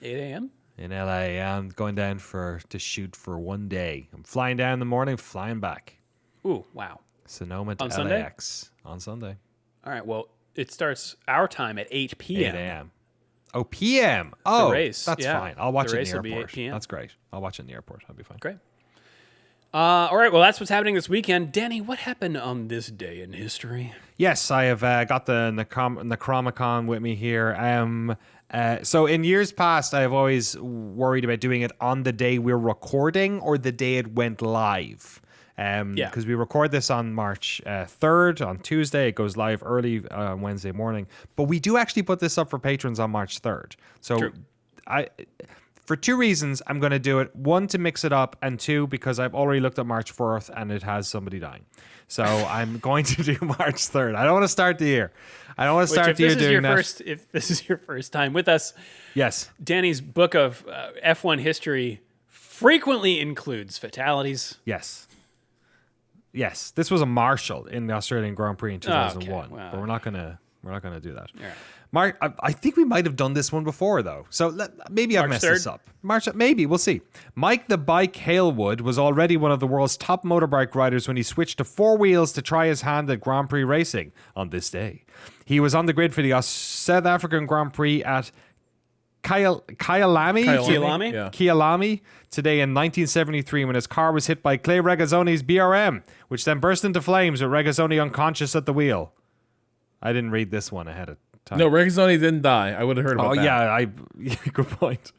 8 a.m.? in LA. I'm going down to shoot for 1 day. I'm flying down in the morning, flying back. Ooh, wow. Sonoma to On Sunday? LAX on Sunday. All right, well, it starts our time at 8 p.m. 8 a.m. Oh, p.m. Oh, race, that's yeah. fine. I'll watch The it in race the will be 8 airport. p.m. That's great. I'll watch it in the airport. I'll be fine. Great. All right, well, that's what's happening this weekend. Danny, what happened on this day in history? Yes, I have got the Necromicon with me here. So in years past, I have always worried about doing it on the day we're recording or the day it went live. Because we record this on March 3rd on Tuesday. It goes live early on Wednesday morning. But we do actually put this up for patrons on March 3rd. So True. for two reasons, I'm going to do it. One, to mix it up, and two, because I've already looked at March 4th and it has somebody dying. So I'm going to do March 3rd. I don't want to start the year. I don't want to start the year doing that. If this is your first time with us, Yes. Danny's book of F1 history frequently includes fatalities. Yes. Yes. This was a marshal in the Australian Grand Prix in 2001. wow. But we're not going to We're not going to do that. All right. Mark, I think we might have done this one before, though. So maybe I've March messed 3rd? this up. Maybe. We'll see. Mike the Bike Halewood was already one of the world's top motorbike riders when he switched to 4 wheels to try his hand at Grand Prix racing on this day. He was on the grid for the South African Grand Prix at Kyalami Yeah. today in 1973 when his car was hit by Clay Regazzoni's BRM, which then burst into flames with Regazzoni unconscious at the wheel. I didn't read this one ahead of time. No, Regazzoni didn't die. I would have heard about that. Yeah, good point.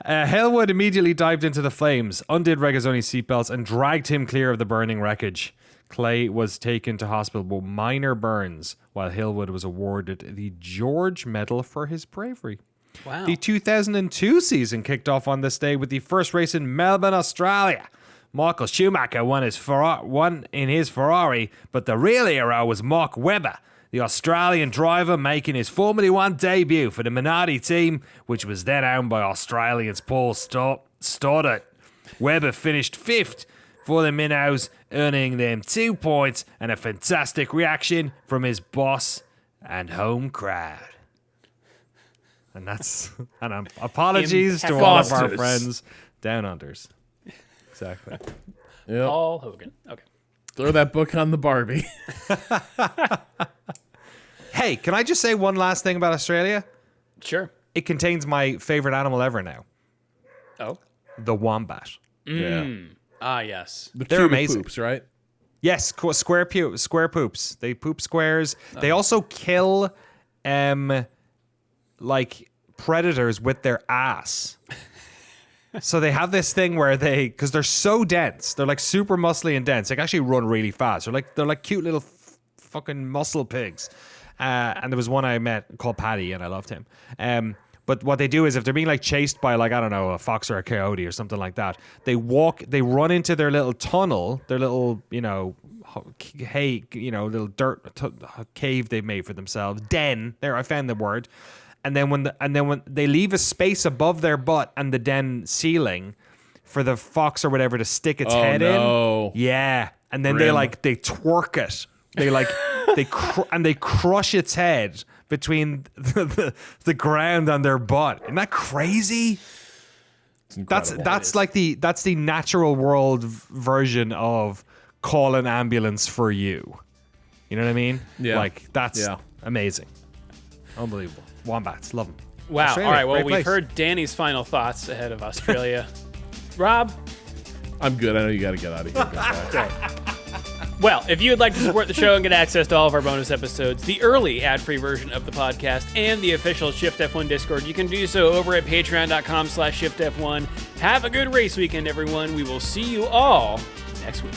Halewood immediately dived into the flames, undid Regazzoni's seatbelts, and dragged him clear of the burning wreckage. Clay was taken to hospital with minor burns, while Halewood was awarded the George Medal for his bravery. Wow. The 2002 season kicked off on this day with the first race in Melbourne, Australia. Michael Schumacher won in his Ferrari, but the real hero was Mark Webber, the Australian driver making his Formula 1 debut for the Minardi team, which was then owned by Australians Paul Stoddart. Webber finished 5th for the Minnows, earning them 2 points and a fantastic reaction from his boss and home crowd. And apologies to all of our Fosters. friends down unders. Exactly. Yep. Paul Hogan. Okay. Throw that book on the Barbie. Hey, can I just say one last thing about Australia? Sure. It contains my favorite animal ever now, Oh. the wombat. Yeah. Ah, yes. The They're cube of amazing. poops, right? Yes, square poops. They poop squares. They also kill, like predators with their ass. So they have this thing where because they're so dense, they're like super muscly and dense. They can actually run really fast. They're like cute little fucking muscle pigs. And there was one I met called Paddy, and I loved him. But what they do is if they're being like chased by like, I don't know, a fox or a coyote or something like that, they run into their little tunnel, their little, little dirt cave they've made for themselves. Den. There, I found the word. And then when they leave a space above their butt and the den ceiling for the fox or whatever to stick its head no. in. Yeah. And then Grim. they twerk it. They crush its head between the ground and their butt. Isn't that crazy? It's incredible. That's the natural world version of call an ambulance for you. You know what I mean? Yeah. Like that's Yeah. amazing. Unbelievable. Wombats, love them. Wow. Australia, All right. Well, great we've place. heard Danny's final thoughts ahead of Australia. Rob? I'm good. I know you got to get out of here. Great. Well, if you would like to support the show and get access to all of our bonus episodes, the early ad-free version of the podcast, and the official Shift+F1 Discord, you can do so over at patreon.com/ShiftF1. Have a good race weekend, everyone. We will see you all next week.